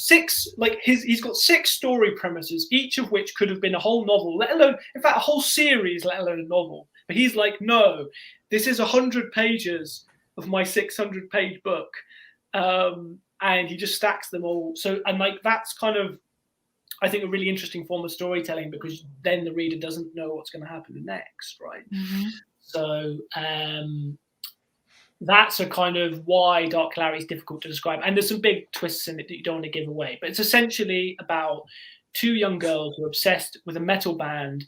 Like he's got 6 story premises, each of which could have been a whole novel, let alone, in fact, a whole series, let alone a novel. But he's like, no, this is 100 pages of my 600-page book, and he just stacks them all. So, and like that's kind of, I think, a really interesting form of storytelling, because then the reader doesn't know what's going to happen next, right? Mm-hmm. So that's a kind of why Dark Hilarity is difficult to describe. And there's some big twists in it that you don't want to give away. But it's essentially about 2 young girls who are obsessed with a metal band,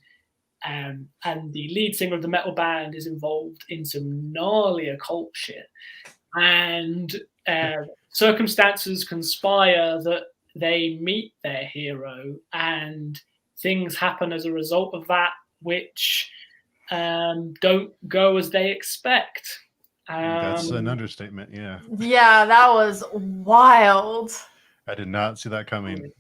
and the lead singer of the metal band is involved in some gnarly occult shit. And circumstances conspire that they meet their hero, and things happen as a result of that which don't go as they expect. That's an understatement. Yeah. Yeah, that was wild. I did not see that coming.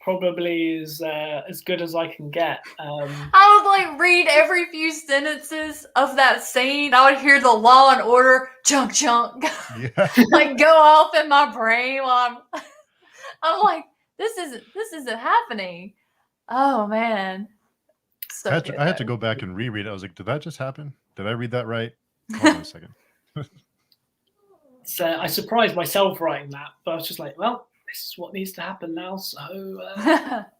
Probably is as good as I can get. I would like read every few sentences of that scene. I would hear the Law and Order chunk chunk, yeah. like go off in my brain while I'm like, this isn't happening. Oh man. So I had to go back and reread it. I was like, did that just happen? Did I read that right? Hold on a second. So I surprised myself writing that, but I was just like, well, this is what needs to happen now. So,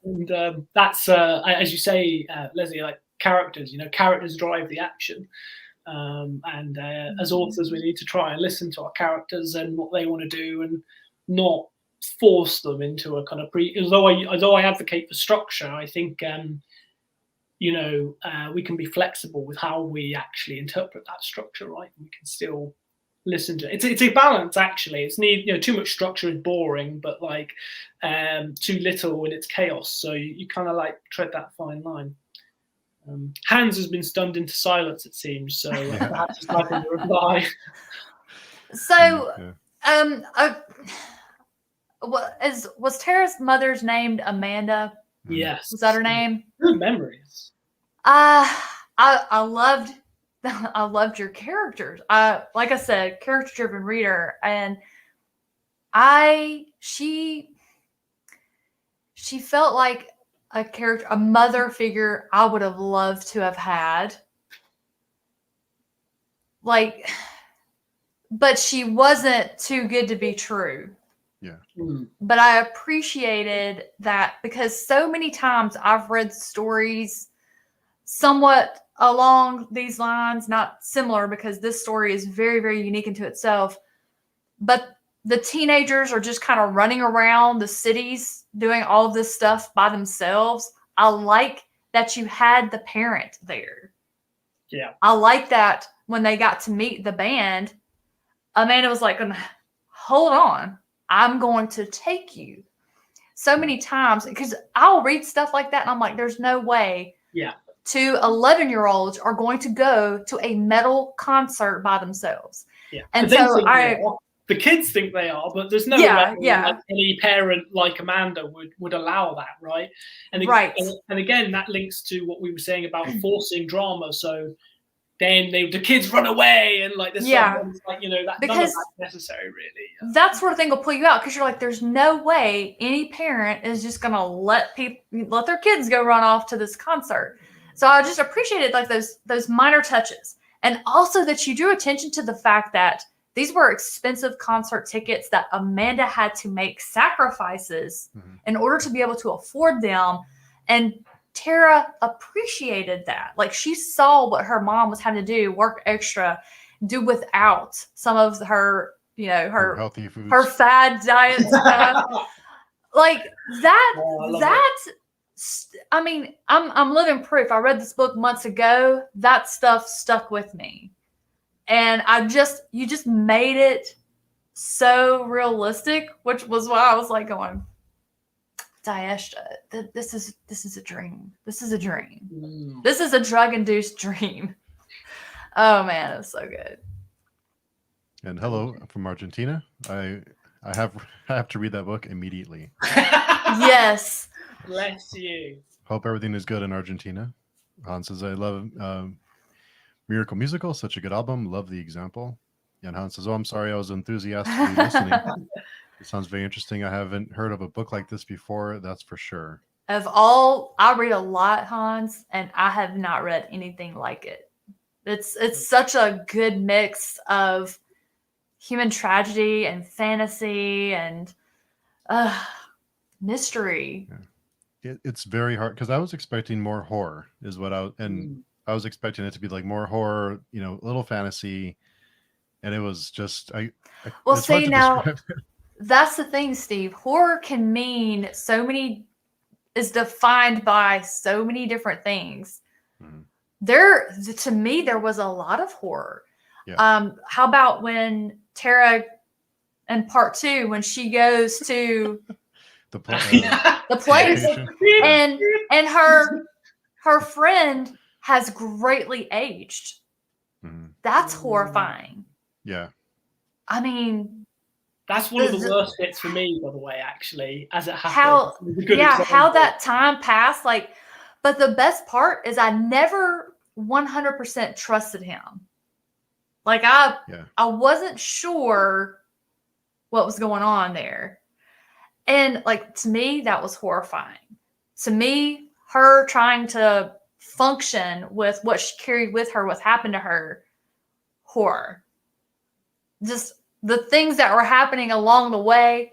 and that's, as you say, Leslie, like characters, characters drive the action. And as authors, we need to try and listen to our characters and what they want to do, and not force them into a kind of although I advocate for structure, I think we can be flexible with how we actually interpret that structure, right? We can still listen to it. It's a balance, actually. It's too much structure is boring, but like too little and it's chaos. So you kind of like tread that fine line. Hans has been stunned into silence, it seems. So perhaps he's not going to reply. So, was Tara's mother's named Amanda? Yes. Was that her name? Good memories. I loved your characters. Like I said, character-driven reader, and she felt like a character, a mother figure I would have loved to have had. Like, but she wasn't too good to be true. Yeah. But I appreciated that, because so many times I've read stories somewhat along these lines, not similar, because this story is very, very unique into itself. But the teenagers are just kind of running around the cities doing all of this stuff by themselves. I like that you had the parent there. Yeah. I like that when they got to meet the band, Amanda was like, hold on, I'm going to take you. So many times, because I'll read stuff like that and I'm like, there's no way. Yeah. 2 11-year-olds are going to go to a metal concert by themselves. Yeah. And so the kids think they are, but there's no way like any parent like Amanda would allow that, right? And again, that links to what we were saying about forcing drama. So then the kids run away, and like this, like that, because none of that's necessary, really. That sort of thing will pull you out, because you're like, there's no way any parent is just gonna let their kids go run off to this concert. So I just appreciated like those minor touches, and also that you drew attention to the fact that these were expensive concert tickets that Amanda had to make sacrifices in order to be able to afford them. And Tara appreciated that. Like, she saw what her mom was having to do, work extra, do without some of her, her healthy foods, her fad diet stuff. Like I mean, I'm living proof. I read this book months ago. That stuff stuck with me. And you just made it so realistic, which was why I was like going, Dieshta, this is a dream. This is a dream. This is a drug-induced dream. Oh man, it was so good. And hello from Argentina. I have to read that book immediately. Yes. Bless you. Hope everything is good in Argentina. Hans says, I love Miracle Musical, such a good album. Love the example. And Hans says, oh, I'm sorry, I was enthusiastically listening. It sounds very interesting. I haven't heard of a book like this before, that's for sure. I read a lot, Hans, and I have not read anything like it. It's such a good mix of human tragedy and fantasy and mystery. Yeah. It's very hard because I was expecting more horror, is what I was expecting it to be like more horror, a little fantasy, and it was just well, see, now that's the thing, Steve. Horror can mean is defined by so many different things. To me, there was a lot of horror. Yeah. How about when Tara in part 2, when she goes to the place and her friend has greatly aged. That's horrifying. Yeah. I mean, that's one of the worst bits for me, by the way, actually, as it happens. How that time passed. Like, but the best part is I never 100% trusted him. Like, I wasn't sure what was going on there. And like, to me, that was horrifying. To me, her trying to function with what she carried with her, what happened to her, horror. Just the things that were happening along the way,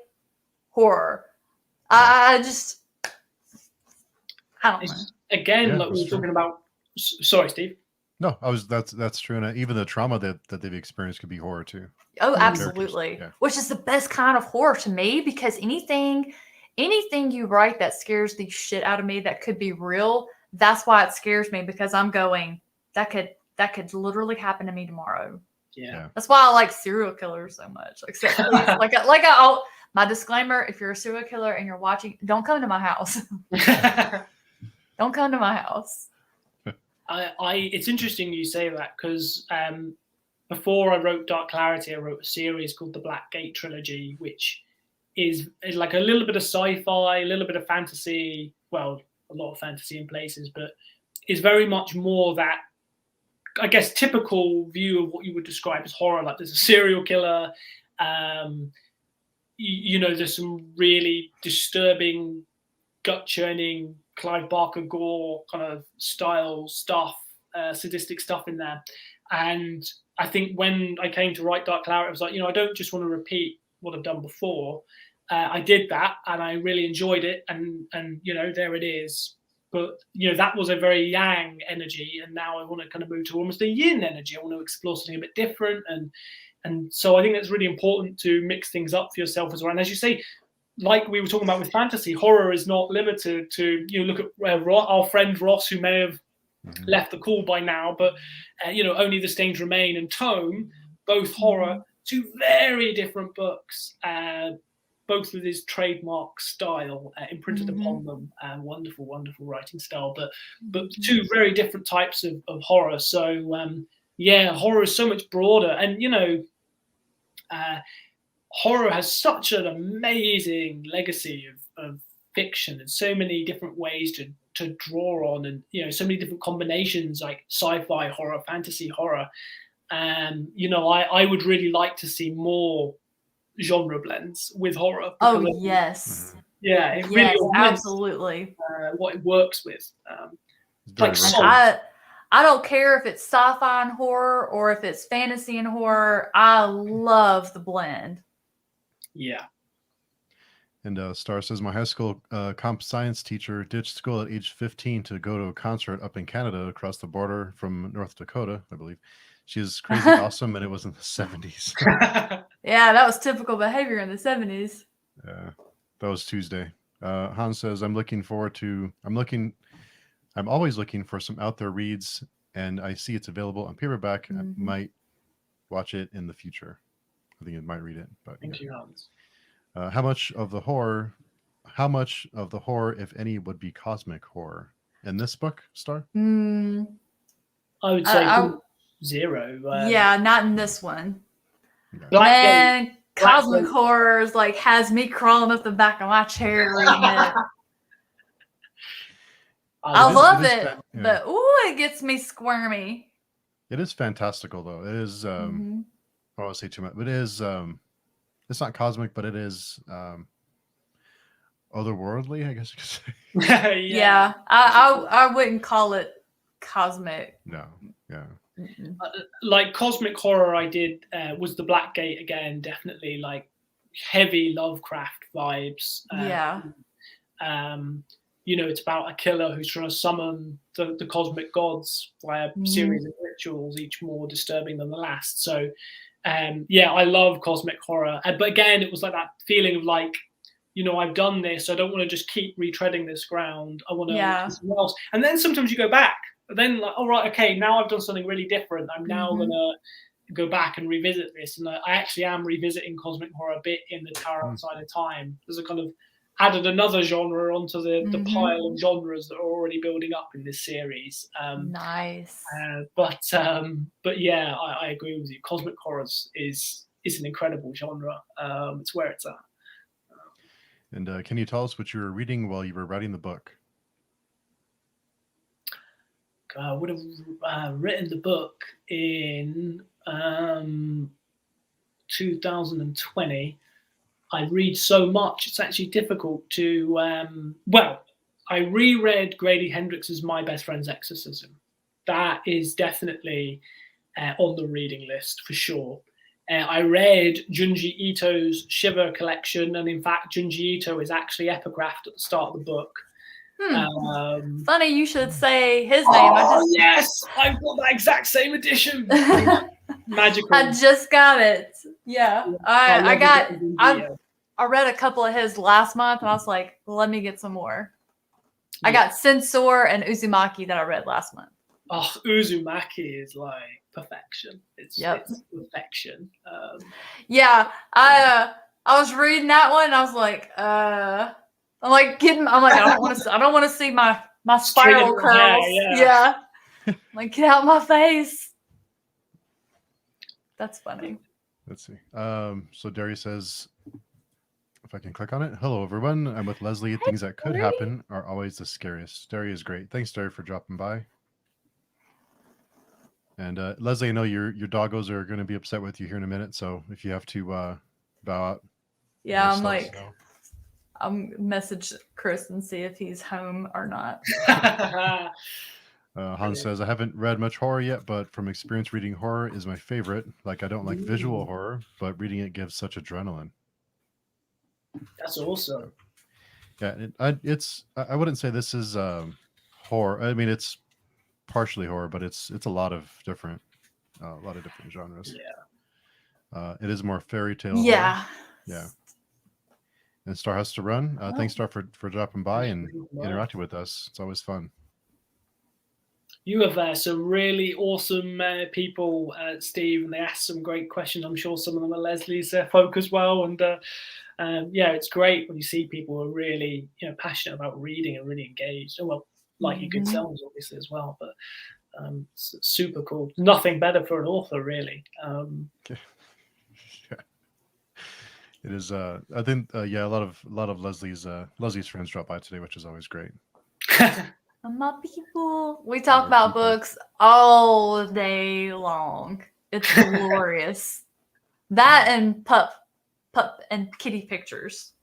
horror. I don't know. Again, like we were talking about. Sorry, Steve. No, that's true, and even the trauma that they've experienced could be horror too. Oh, absolutely. Yeah. Which is the best kind of horror to me, because anything you write that scares the shit out of me that could be real, that's why it scares me, because I'm going, that could literally happen to me tomorrow. Yeah. That's why I like serial killers so much. My disclaimer: if you're a serial killer and you're watching, don't come to my house. Don't come to my house. It's interesting you say that, because before I wrote Dark Hilarity, I wrote a series called the Black Gate Trilogy, which is like a little bit of sci-fi, a little bit of fantasy. Well, a lot of fantasy in places, but is very much more that, I guess, typical view of what you would describe as horror. Like, there's a serial killer, there's some really disturbing, gut-churning, Clive Barker gore kind of style stuff, sadistic stuff in there. And I think when I came to write Dark Hilarity, I was like, I don't just want to repeat what I've done before. I did that and I really enjoyed it, and there it is. But that was a very yang energy, and now I want to kind of move to almost a yin energy. I want to explore something a bit different, and so I think it's really important to mix things up for yourself as well. And as you say, like we were talking about with fantasy, horror is not limited to, look at our friend Ross, who may have left the call by now, but Only the Stains Remain and Tone, both horror, two very different books, both with his trademark style imprinted upon them. Wonderful, wonderful writing style, but two very different types of horror. So horror is so much broader, and horror has such an amazing legacy of fiction, and so many different ways to draw on, and so many different combinations, like sci-fi horror, fantasy horror. And I would really like to see more genre blends with horror. Oh yes. Yeah, it really absolutely. What it works with. I I don't care if it's sci-fi and horror or if it's fantasy and horror. I love the blend. Yeah. And Star says, my high school comp science teacher ditched school at age 15 to go to a concert up in Canada across the border from North Dakota, I believe. She's crazy awesome, and it was in the 70s. Yeah, that was typical behavior in the 70s. That was Tuesday. Hans says, I'm always looking for some out there reads, and I see it's available on paperback. I might watch it in the future. I think I might read it. But Thank you, Hans. how much of the horror, if any, would be cosmic horror in this book, Star? I would say 0. Yeah, not in this one. Blackgate. Man, cosmic horrors like has me crawling up the back of my chair reading it. I love it, but it gets me squirmy. It is fantastical, though. It is. I don't want to say too much, but it is. It's not cosmic, but it is otherworldly, I guess you could say. Yeah, I wouldn't call it cosmic. No, yeah. Like cosmic horror, I did was the Blackgate again. Definitely like heavy Lovecraft vibes. It's about a killer who's trying to summon the cosmic gods via a series of rituals, each more disturbing than the last. So, I love cosmic horror. But again, it was like that feeling of like, I've done this. I don't want to just keep retreading this ground. I want to do something else. And then sometimes you go back. Then like, all right, okay, now I've done something really different. I'm now going to go back and revisit this. And I actually am revisiting cosmic horror a bit in the Tower Outside of Time. There's a kind of added another genre onto the pile of genres that are already building up in this series. Nice. But yeah, I agree with you. Cosmic horrors is an incredible genre. It's where it's at. And can you tell us what you were reading while you were writing the book? I would have written the book in 2020. I read so much, it's actually difficult to... I reread Grady Hendrix's My Best Friend's Exorcism. That is definitely on the reading list, for sure. I read Junji Ito's Shiver collection, and in fact, Junji Ito is actually epigraphed at the start of the book. Funny you should say his name. Yes, I've got that exact same edition. Magical. I just got it. Yeah, I read a couple of his last month, and I was like, let me get some more. I got Censor and Uzumaki that I read last month. Oh, Uzumaki is like perfection. It's perfection. I was reading that one, and I was like, I don't want to see my spiral curls. Yeah. Like, get out my face. That's funny. Let's see. So Derry says, if I can click on it. Hello, everyone. I'm with Leslie. Hey, Things that could Derry. happen are always the scariest. Derry is great. Thanks, Derry, for dropping by. And Leslie, I know your doggos are going to be upset with you here in a minute. So if you have to bow out. Yeah, I'm like... I'll message Chris and see if he's home or not. Hans says, I haven't read much horror yet, but from experience, reading horror is my favorite. Like, I don't like visual horror, but reading it gives such adrenaline. That's awesome. Yeah, I wouldn't say this is horror. I mean, it's partially horror, but it's a lot of different genres. Yeah. It is more fairy tale. Yeah. Horror. Yeah. And Star has to run. Thanks, Star, for dropping by and interacting with us. It's always fun. You have some really awesome people, Steve, and they asked some great questions. I'm sure some of them are Leslie's folk as well. And it's great when you see people who are really passionate about reading and really engaged. Well, like you could yourselves, obviously, as well. But it's super cool. Nothing better for an author, really. It is. I think. A lot of Leslie's friends drop by today, which is always great. My people. We talk about books all day long. It's glorious. That and pup and kitty pictures.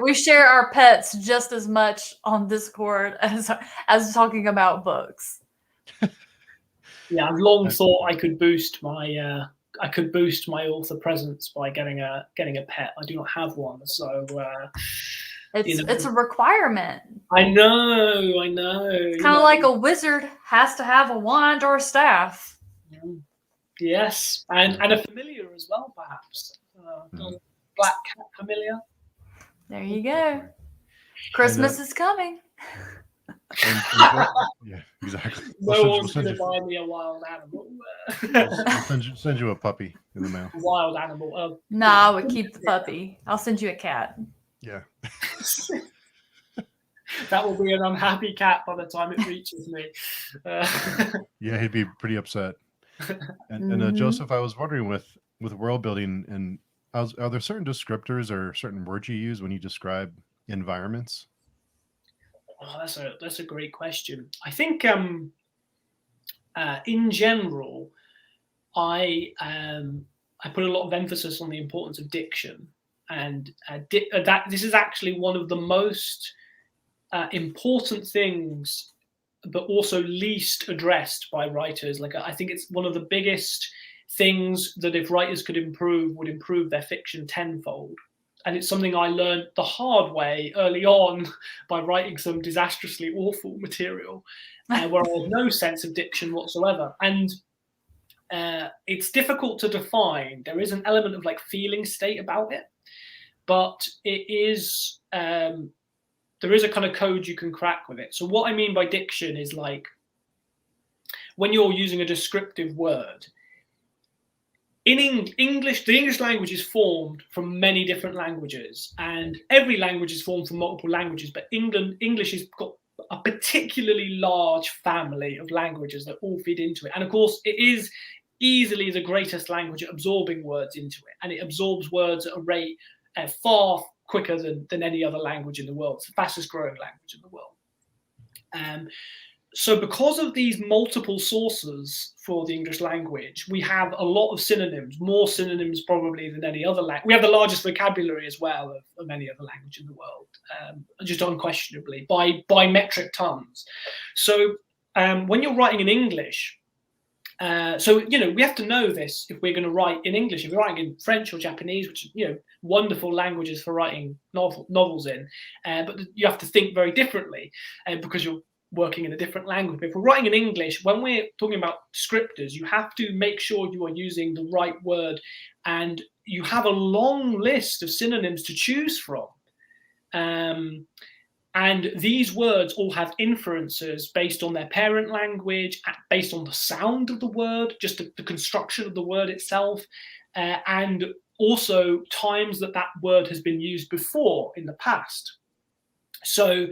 We share our pets just as much on Discord as talking about books. Yeah, I've long thought I could boost my author presence by getting a pet. I do not have one, so it's a requirement. I know. It's kind of like a wizard has to have a wand or a staff. Yes, and a familiar as well, perhaps. Black cat familiar. There you go. Christmas is coming. Yeah, exactly. No one's going to buy me a wild animal. We'll send you a puppy in the mail. Wild animal. Nah, I would keep the puppy. I'll send you a cat. Yeah. That will be an unhappy cat by the time it reaches me. Yeah, he'd be pretty upset. And Joseph, I was wondering with world building, and are there certain descriptors or certain words you use when you describe environments? Oh, that's a great question. I think in general, I put a lot of emphasis on the importance of diction, and that this is actually one of the most important things, but also least addressed by writers. Like, I think it's one of the biggest things that if writers could improve, would improve their fiction tenfold. And it's something I learned the hard way early on by writing some disastrously awful material where I had no sense of diction whatsoever. And it's difficult to define. There is an element of like feeling state about it, but it is there is a kind of code you can crack with it. So what I mean by diction is like when you're using a descriptive word. In English, the English language is formed from many different languages, and every language is formed from multiple languages, but English has got a particularly large family of languages that all feed into it. And of course, it is easily the greatest language at absorbing words into it, and it absorbs words at a rate far quicker than any other language in the world. It's the fastest growing language in the world. So because of these multiple sources for the English language, we have a lot of synonyms, more synonyms probably than any other language. We have the largest vocabulary as well of any other language in the world, just unquestionably, by metric tons. So when you're writing in English, so, we have to know this if we're going to write in English. If you're writing in French or Japanese, which are, wonderful languages for writing novels in, but you have to think very differently because you're working in a different language. But if we're writing in English, when we're talking about descriptors, you have to make sure you are using the right word, and you have a long list of synonyms to choose from. And these words all have inferences based on their parent language, based on the sound of the word, just the construction of the word itself, and also times that word has been used before in the past. So,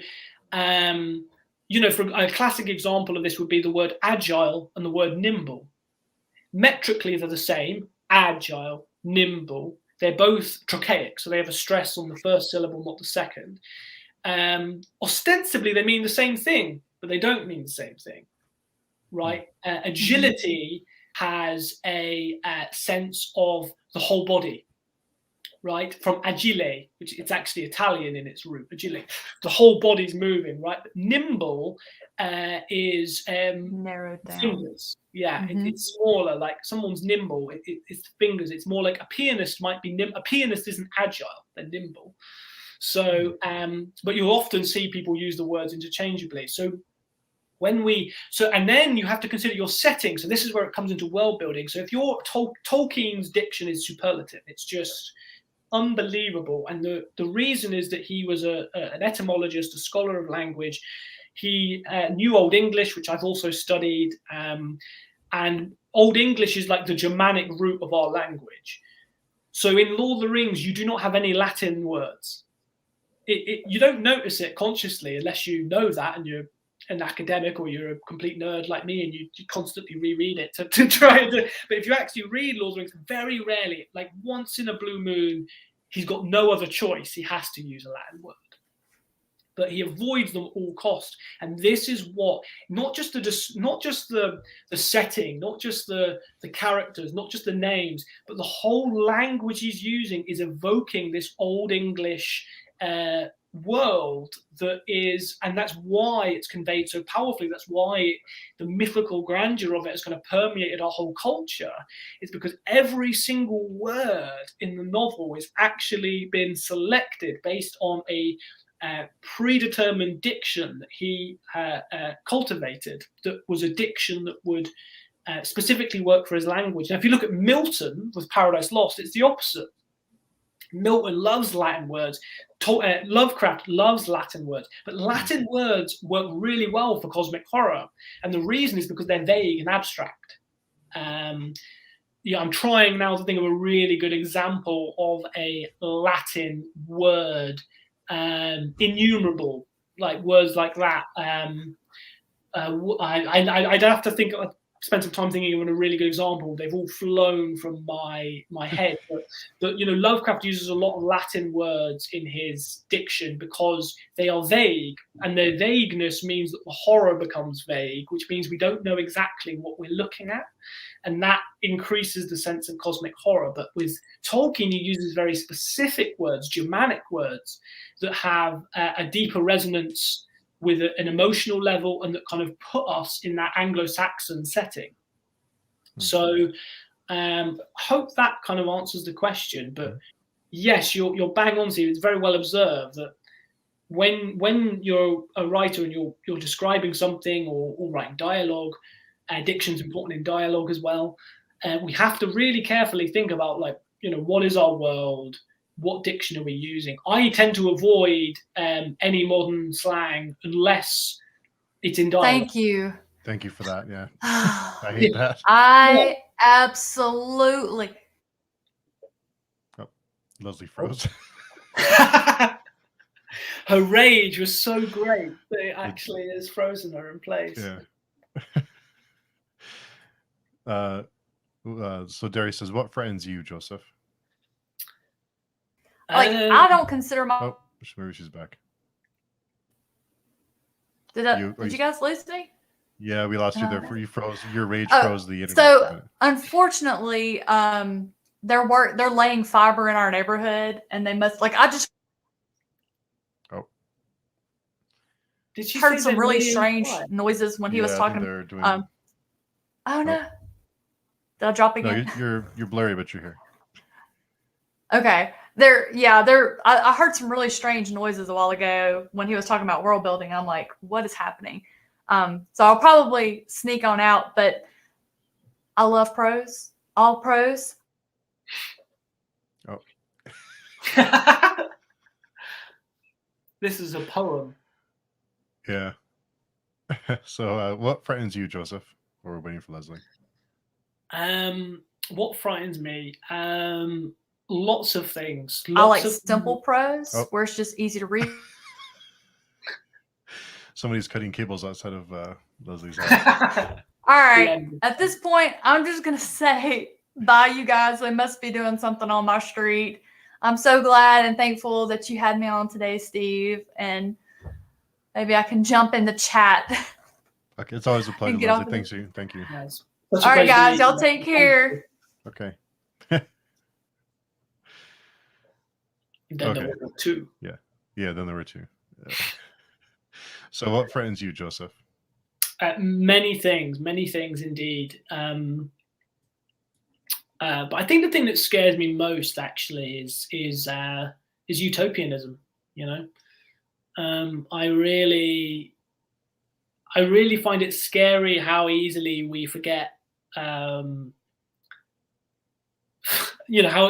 for a classic example of this would be the word agile and the word nimble. Metrically, they're the same, agile, nimble. They're both trochaic, so they have a stress on the first syllable, not the second. Ostensibly, they mean the same thing, but they don't mean the same thing, right? Agility has a sense of the whole body, right? From agile, which it's actually Italian in its root, agile. The whole body's moving, right? But nimble is narrowed down. Fingers. Yeah, it's smaller. Like someone's nimble, it's fingers. It's more like a pianist might be nimble. A pianist isn't agile; they're nimble. So, but you'll often see people use the words interchangeably. So and then you have to consider your setting. So this is where it comes into world building. So if your Tolkien's diction is superlative, it's just unbelievable. And the reason is that he was an etymologist, a scholar of language. He knew Old English, which I've also studied. And Old English is like the Germanic root of our language. So in Lord of the Rings, you do not have any Latin words. You don't notice it consciously unless you know that and you're an academic or you're a complete nerd like me and you constantly reread it to try to. But if you actually read Lord of the Rings, very rarely, like once in a blue moon, he's got no other choice. He has to use a Latin word. But he avoids them at all cost. And this is what not just the setting, not just the characters, not just the names, but the whole language he's using is evoking this Old English world that is, and that's why it's conveyed so powerfully. That's why the mythical grandeur of it has kind of permeated our whole culture. It's because every single word in the novel is actually been selected based on a predetermined diction that he cultivated, that was a diction that would specifically work for his language. Now, if you look at Milton with Paradise Lost, it's the opposite. Milton loves Latin words. Lovecraft loves Latin words, but Latin words work really well for cosmic horror, and the reason is because they're vague and abstract. I'm trying now to think of a really good example of a Latin word, innumerable, like words like that. I'd have to think. Spend some time thinking of a really good example. They've all flown from my head. But Lovecraft uses a lot of Latin words in his diction because they are vague, and their vagueness means that the horror becomes vague, which means we don't know exactly what we're looking at, and that increases the sense of cosmic horror. But with Tolkien, he uses very specific words, Germanic words, that have a deeper resonance with an emotional level, and that kind of put us in that Anglo-Saxon setting. So hope that kind of answers the question. But yes, you're bang on, Steve. It's very well observed that when you're a writer and you're describing something or writing dialogue, diction's important in dialogue as well. We have to really carefully think about, what is our world? What diction are we using? I tend to avoid any modern slang unless it's in dialogue. Thank you for that. Yeah. I hate that. I absolutely. Oh, Leslie froze. Her rage was so great that it actually has frozen her in place. Yeah. So Derry says, what frightens you, Joseph? I don't consider my. Oh, maybe she's back. Did you guys lose me? Yeah, we lost you there. You froze. Your rage froze the internet. So unfortunately, they're laying fiber in our neighborhood, and they must Did she heard some really strange noises when he was talking. They're doing... oh no! Did I drop again? No, you're blurry, but you're here. Okay. I heard some really strange noises a while ago when he was talking about world building. I'm like, what is happening? So I'll probably sneak on out, but I love prose, all prose. Oh. This is a poem. Yeah. So what frightens you, Joseph? Or we're waiting for Leslie. What frightens me? Lots of things. I like simple prose where it's just easy to read. Somebody's cutting cables outside of Leslie's house. All right. Yeah. At this point, I'm just going to say bye, you guys. They must be doing something on my street. I'm so glad and thankful that you had me on today, Steve. And maybe I can jump in the chat. Okay. It's always a pleasure, Leslie. Thank you. Nice. All right, guys. Y'all take care. Okay. Then there were two. Yeah. Then there were two. So, what frightens you, Joseph? Many things indeed. But I think the thing that scares me most actually is utopianism. I really find it scary how easily we forget. How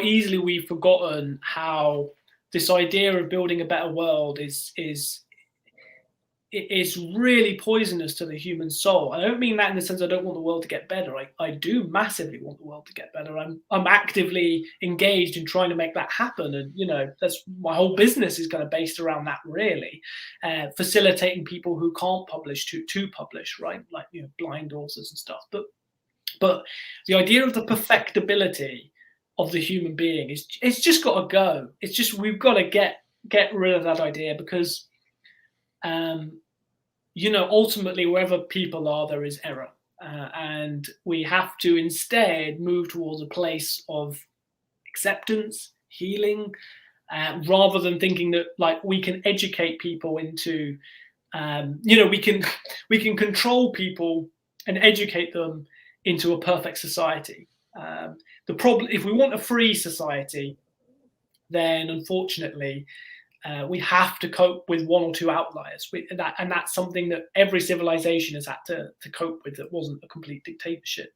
easily we've forgotten how this idea of building a better world is really poisonous to the human soul. I don't mean that in the sense I don't want the world to get better. I do massively want the world to get better. I'm actively engaged in trying to make that happen, and that's my whole business is kind of based around that, really, facilitating people who can't publish to publish, right? Like blind authors and stuff. But the idea of the perfectibility of the human being it's just got to go. It's just we've got to get rid of that idea because ultimately wherever people are, there is error, and we have to instead move towards a place of acceptance, healing, rather than thinking that like we can educate people into, we can control people and educate them into a perfect society. The problem, if we want a free society, then unfortunately we have to cope with one or two outliers, and that's something that every civilization has had to cope with. That wasn't a complete dictatorship.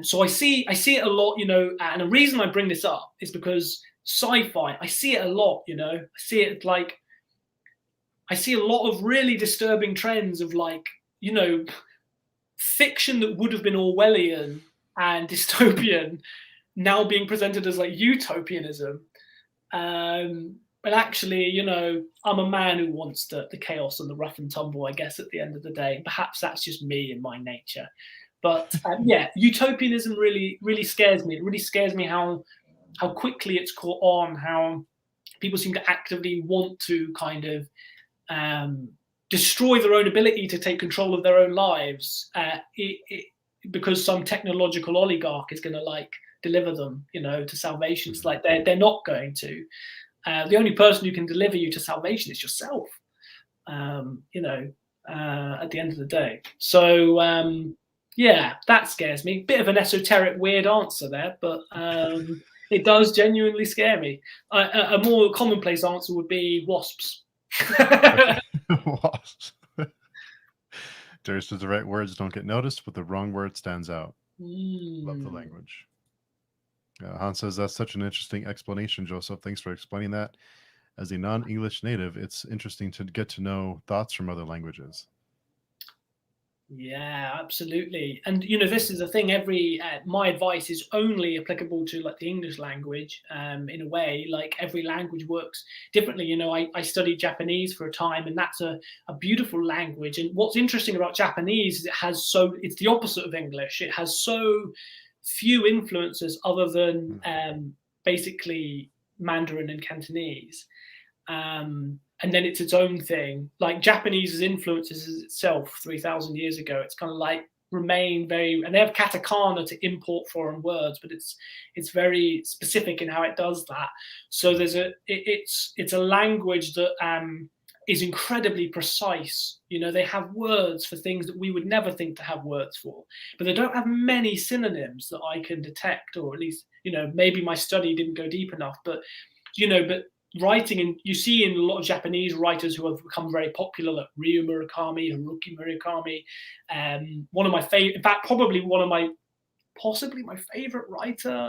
So I see it a lot, and the reason I bring this up is because sci-fi, I see it a lot, I see a lot of really disturbing trends of fiction that would have been Orwellian and dystopian now being presented as like utopianism. But actually, I'm a man who wants the chaos and the rough and tumble, I guess, at the end of the day. Perhaps that's just me and my nature. But yeah, utopianism really, really scares me. It really scares me how quickly it's caught on, how people seem to actively want to kind of destroy their own ability to take control of their own lives because some technological oligarch is going to deliver them, to salvation. It's like they're not going to. The only person who can deliver you to salvation is yourself, at the end of the day. So, yeah, that scares me. Bit of an esoteric, weird answer there, but it does genuinely scare me. A more commonplace answer would be wasps. Wasps. Darius says the right words don't get noticed, but the wrong word stands out. Love the language. Hans says that's such an interesting explanation, Joseph. Thanks for explaining that. As a non-English native, it's interesting to get to know thoughts from other languages. Yeah, absolutely. And this is the thing. My advice is only applicable to the English language. In a way, every language works differently. I studied Japanese for a time, and that's a beautiful language. And what's interesting about Japanese is it's the opposite of English. It has so few influences other than basically Mandarin and Cantonese. And then it's its own thing. Japanese's influences itself 3,000 years ago. It's kind of remain very, and they have katakana to import foreign words, but it's very specific in how it does that. So it's a language that is incredibly precise. They have words for things that we would never think to have words for, but they don't have many synonyms that I can detect, or at least, maybe my study didn't go deep enough, but writing, and you see in a lot of Japanese writers who have become very popular, like Ryu Murakami, Haruki Murakami. One of my favorite, in fact, possibly my favorite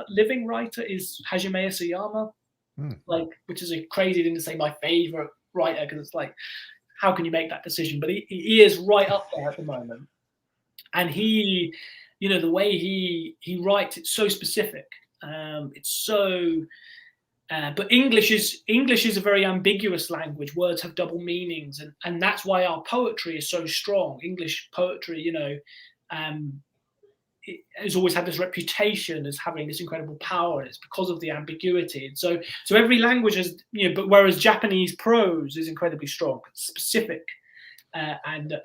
living writer is Hajime Isayama. Which is a crazy thing to say, my favorite writer, because it's how can you make that decision? But he is right up there at the moment, and he, the way he writes, it's so specific. It's so. But English is a very ambiguous language. Words have double meanings, and that's why our poetry is so strong. English poetry, it has always had this reputation as having this incredible power, and it's because of the ambiguity. And so every language has, but whereas Japanese prose is incredibly strong, specific, and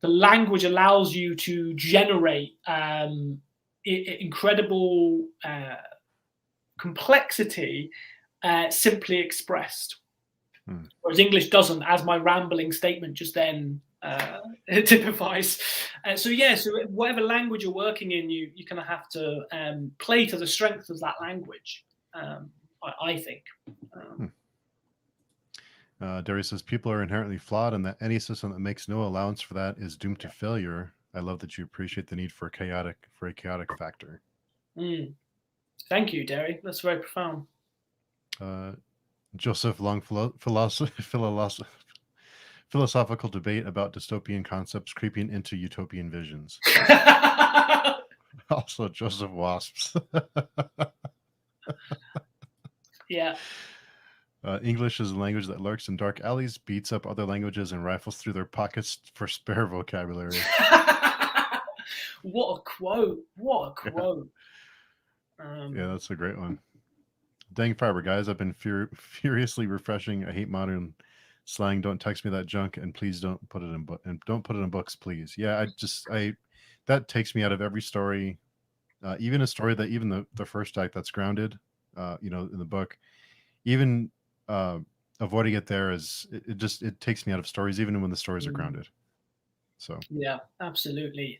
the language allows you to generate incredible complexity simply expressed, whereas English doesn't, as my rambling statement just then typifies. So whatever language you're working in, you kind of have to play to the strength of that language, I think. Darius says people are inherently flawed, and that any system that makes no allowance for that is doomed to failure. I love that you appreciate the need for a chaotic factor. Thank you, Derry. That's very profound. Joseph, long philosophical debate about dystopian concepts creeping into utopian visions. Also, Joseph Wasps. Yeah. English is a language that lurks in dark alleys, beats up other languages, and rifles through their pockets for spare vocabulary. What a quote. What a quote. Yeah, that's a great one. Dang fiber, guys. I've been furiously refreshing. I hate modern slang. Don't text me that junk, and please don't put it in books, please. Yeah, that takes me out of every story. Even a story that even the first act that's grounded, in the book. Even avoiding it there it takes me out of stories, even when the stories are grounded. So yeah, absolutely.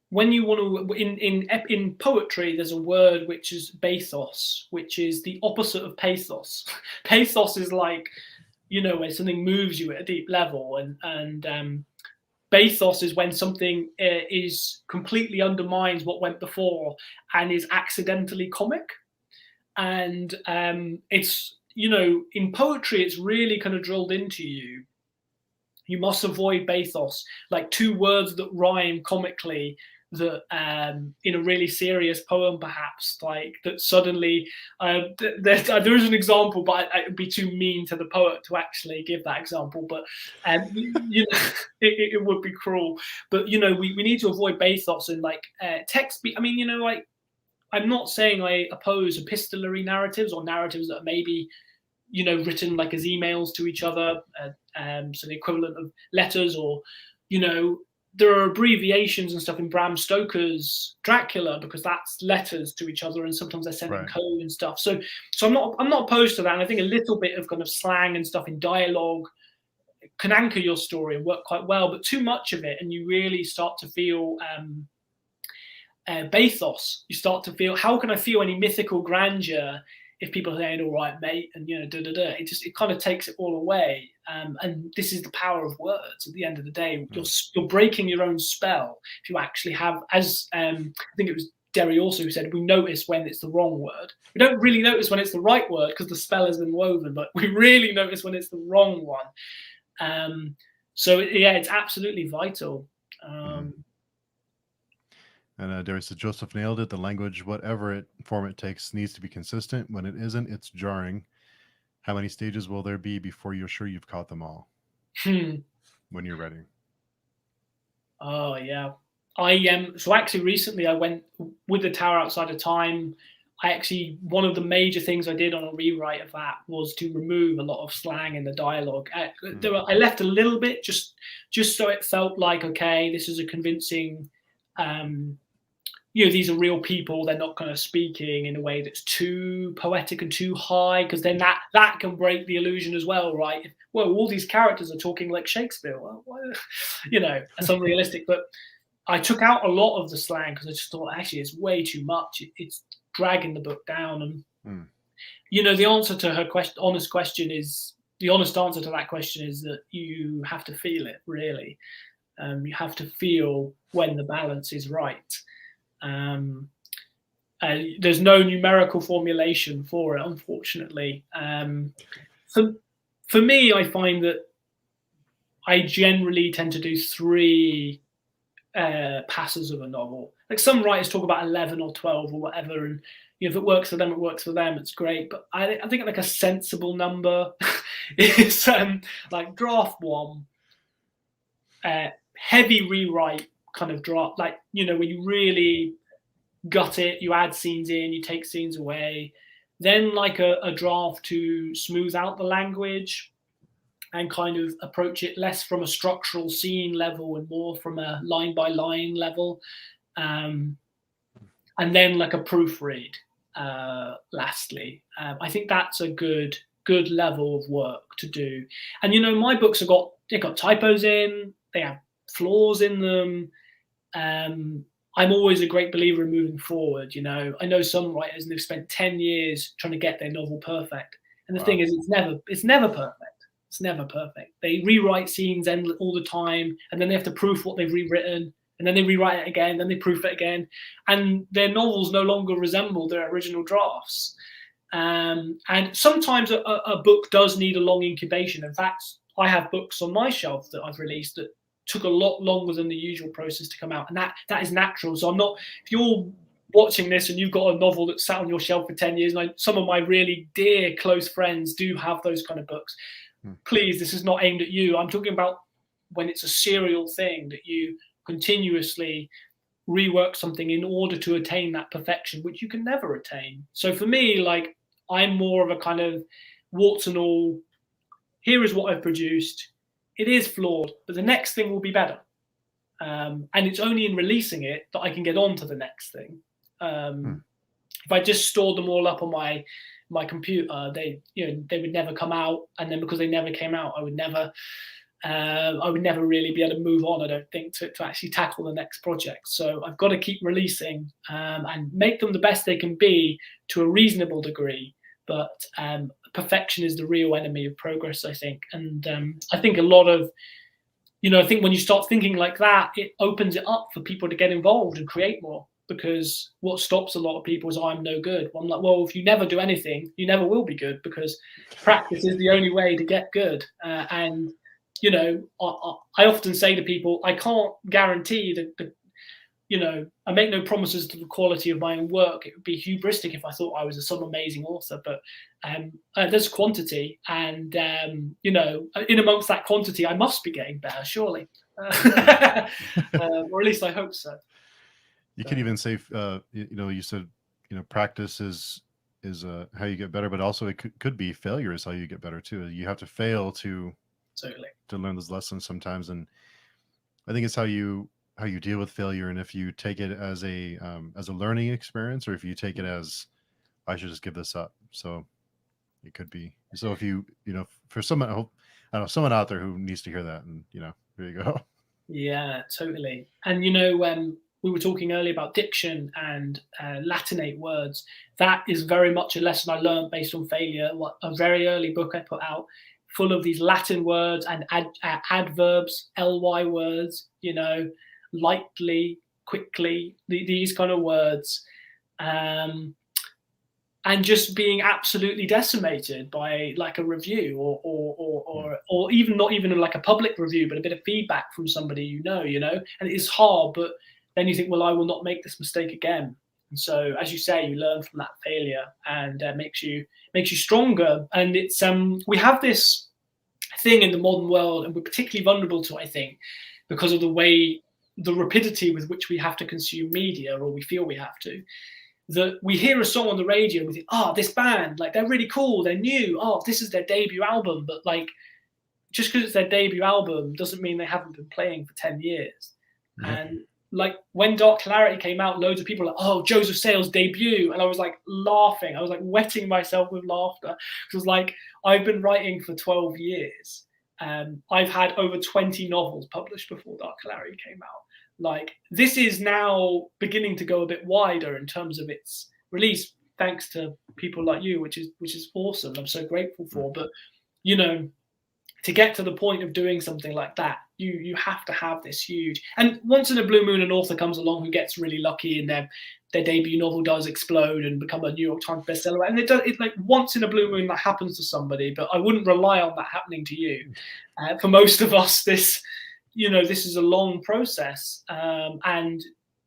When you want to in poetry, there's a word which is bathos, which is the opposite of pathos. Pathos is like, when something moves you at a deep level, and bathos is when something is completely undermines what went before and is accidentally comic. And it's, in poetry, it's really kind of drilled into you. You must avoid bathos, like two words that rhyme comically, that in a really serious poem, perhaps, like that suddenly there is an example, but it would be too mean to the poet to actually give that example. But it would be cruel. But we need to avoid bathos and like text. Like, I'm not saying I oppose epistolary narratives or narratives that are maybe written like as emails to each other, so the equivalent of letters, or there are abbreviations and stuff in Bram Stoker's Dracula because that's letters to each other, and sometimes they're sent in code and stuff. So I'm not opposed to that, and I think a little bit of kind of slang and stuff in dialogue can anchor your story and work quite well. But too much of it, and you really start to feel bathos. You start to feel, how can I feel any mythical grandeur if people are saying, all right, mate, and it kind of takes it all away. And this is the power of words. At the end of the day, you're breaking your own spell if you actually have, as I think it was Derry also who said, we notice when it's the wrong word. We don't really notice when it's the right word because the spell has been woven, but we really notice when it's the wrong one. So yeah, it's absolutely vital. And Derry said, Joseph nailed it. The language, whatever form it takes, needs to be consistent. When it isn't, it's jarring. How many stages will there be before you're sure you've caught them all? When you're ready. Oh, yeah. So actually recently I went with The Tower Outside of Time. One of the major things I did on a rewrite of that was to remove a lot of slang in the dialogue. I left a little bit just so it felt like, okay, this is a convincing... these are real people. They're not kind of speaking in a way that's too poetic and too high, because then that can break the illusion as well, right? All these characters are talking like Shakespeare. Well, it's unrealistic. But I took out a lot of the slang because I just thought, actually, it's way too much. It's dragging the book down. And the answer to her honest question is, the honest answer to that question is that you have to feel it, really. You have to feel when the balance is right. There's no numerical formulation for it, unfortunately. For me, I find that I generally tend to do 3 passes of a novel. Like some writers talk about 11 or 12 or whatever, and if it works for them, it works for them. It's great. But I think like a sensible number is like draft 1, heavy rewrite kind of draft, like when you really gut it, you add scenes in, you take scenes away, then like a draft to smooth out the language and kind of approach it less from a structural scene level and more from a line by line level, and then like a proofread lastly. I think that's a good level of work to do. And my books have got typos in, they have flaws in them. I'm always a great believer in moving forward. I know some writers, and they've spent 10 years trying to get their novel perfect. And the thing is, it's never perfect. It's never perfect. They rewrite scenes all the time, and then they have to proof what they've rewritten, and then they rewrite it again, then they proof it again. And their novels no longer resemble their original drafts. And sometimes a book does need a long incubation. In fact, I have books on my shelf that I've released that took a lot longer than the usual process to come out, and that is natural. So if you're watching this and you've got a novel that's sat on your shelf for 10 years, and some of my really dear close friends do have those kind of books, please, this is not aimed at you. I'm talking about when it's a serial thing that you continuously rework something in order to attain that perfection, which you can never attain. So for me, like, I'm more of a kind of warts and all, here is what I've produced. It is flawed, but the next thing will be better. And it's only in releasing it that I can get on to the next thing. If I just stored them all up on my computer, they would never come out, and then because they never came out, I would never really be able to move on, I don't think, to actually tackle the next project. So I've got to keep releasing and make them the best they can be to a reasonable degree. But perfection is the real enemy of progress, I think. And I think a lot of, I think when you start thinking like that, it opens it up for people to get involved and create more. Because what stops a lot of people is, I'm no good. Well, I'm like, well, if you never do anything, you never will be good, because practice is the only way to get good. And I often say to people, I can't guarantee that I make no promises to the quality of my own work. It would be hubristic if I thought I was some amazing author, but there's quantity, and in amongst that quantity, I must be getting better, surely, or at least I hope so. You could even say, you said, practice is how you get better, but also it could be failure is how you get better too. You have to fail to learn those lessons sometimes, and I think it's how you deal with failure, and if you take it as a learning experience, or if you take it as, I should just give this up. So it could be. So if for someone, I don't know, someone out there who needs to hear that, and there you go. Yeah, totally. And we were talking earlier about diction and Latinate words. That is very much a lesson I learned based on failure. A very early book I put out, full of these Latin words and adverbs, ly words, lightly, quickly, these kind of words, and just being absolutely decimated by like a review or even not even like a public review, but a bit of feedback from somebody, and it is hard, but then you think, well, I will not make this mistake again. And so, as you say, you learn from that failure, and makes you stronger. And it's we have this thing in the modern world, and we're particularly vulnerable to, I think, because of the rapidity with which we have to consume media, or we feel we have to. That we hear a song on the radio and we think, this band, like, they're really cool, they're new, this is their debut album. But like, just because it's their debut album doesn't mean they haven't been playing for 10 years. Mm-hmm. And like when Dark Hilarity came out, loads of people were like, Joseph Sale's debut. And I was like laughing. I was like wetting myself with laughter. Because like, I've been writing for 12 years. I've had over 20 novels published before Dark Hilarity came out. Like, this is now beginning to go a bit wider in terms of its release, thanks to people like you, which is awesome. I'm so grateful for. But, to get to the point of doing something like that, you have to have this huge. And once in a blue moon, an author comes along who gets really lucky, and their debut novel does explode and become a New York Times bestseller. And it's like once in a blue moon that happens to somebody, but I wouldn't rely on that happening to you. For most of us, this is a long process, and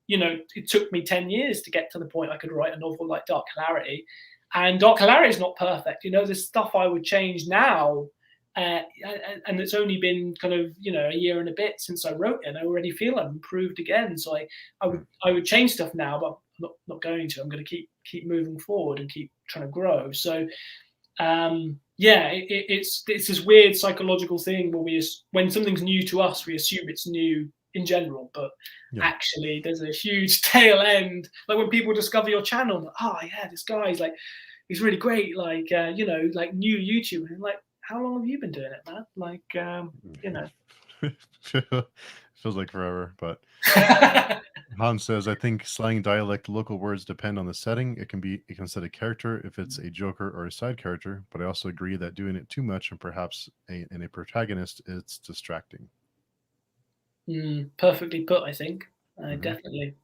it took me 10 years to get to the point I could write a novel like Dark Hilarity. And Dark Hilarity is not perfect. There's stuff I would change now. And it's only been kind of a year and a bit since I wrote it, and I already feel I've improved again. So I would change stuff now, but I'm not going to. I'm going to keep moving forward and keep trying to grow. So it's this weird psychological thing where when something's new to us, we assume it's new in general, but actually there's a huge tail end. Like when people discover your channel, this guy's like, he's really great, like like new YouTube, and like, how long have you been doing it, man? Like, Feels like forever, but Hans says, I think slang, dialect, local words depend on the setting. It can set a character if it's a joker or a side character, but I also agree that doing it too much and perhaps in a protagonist, it's distracting. Perfectly put, I think. Definitely.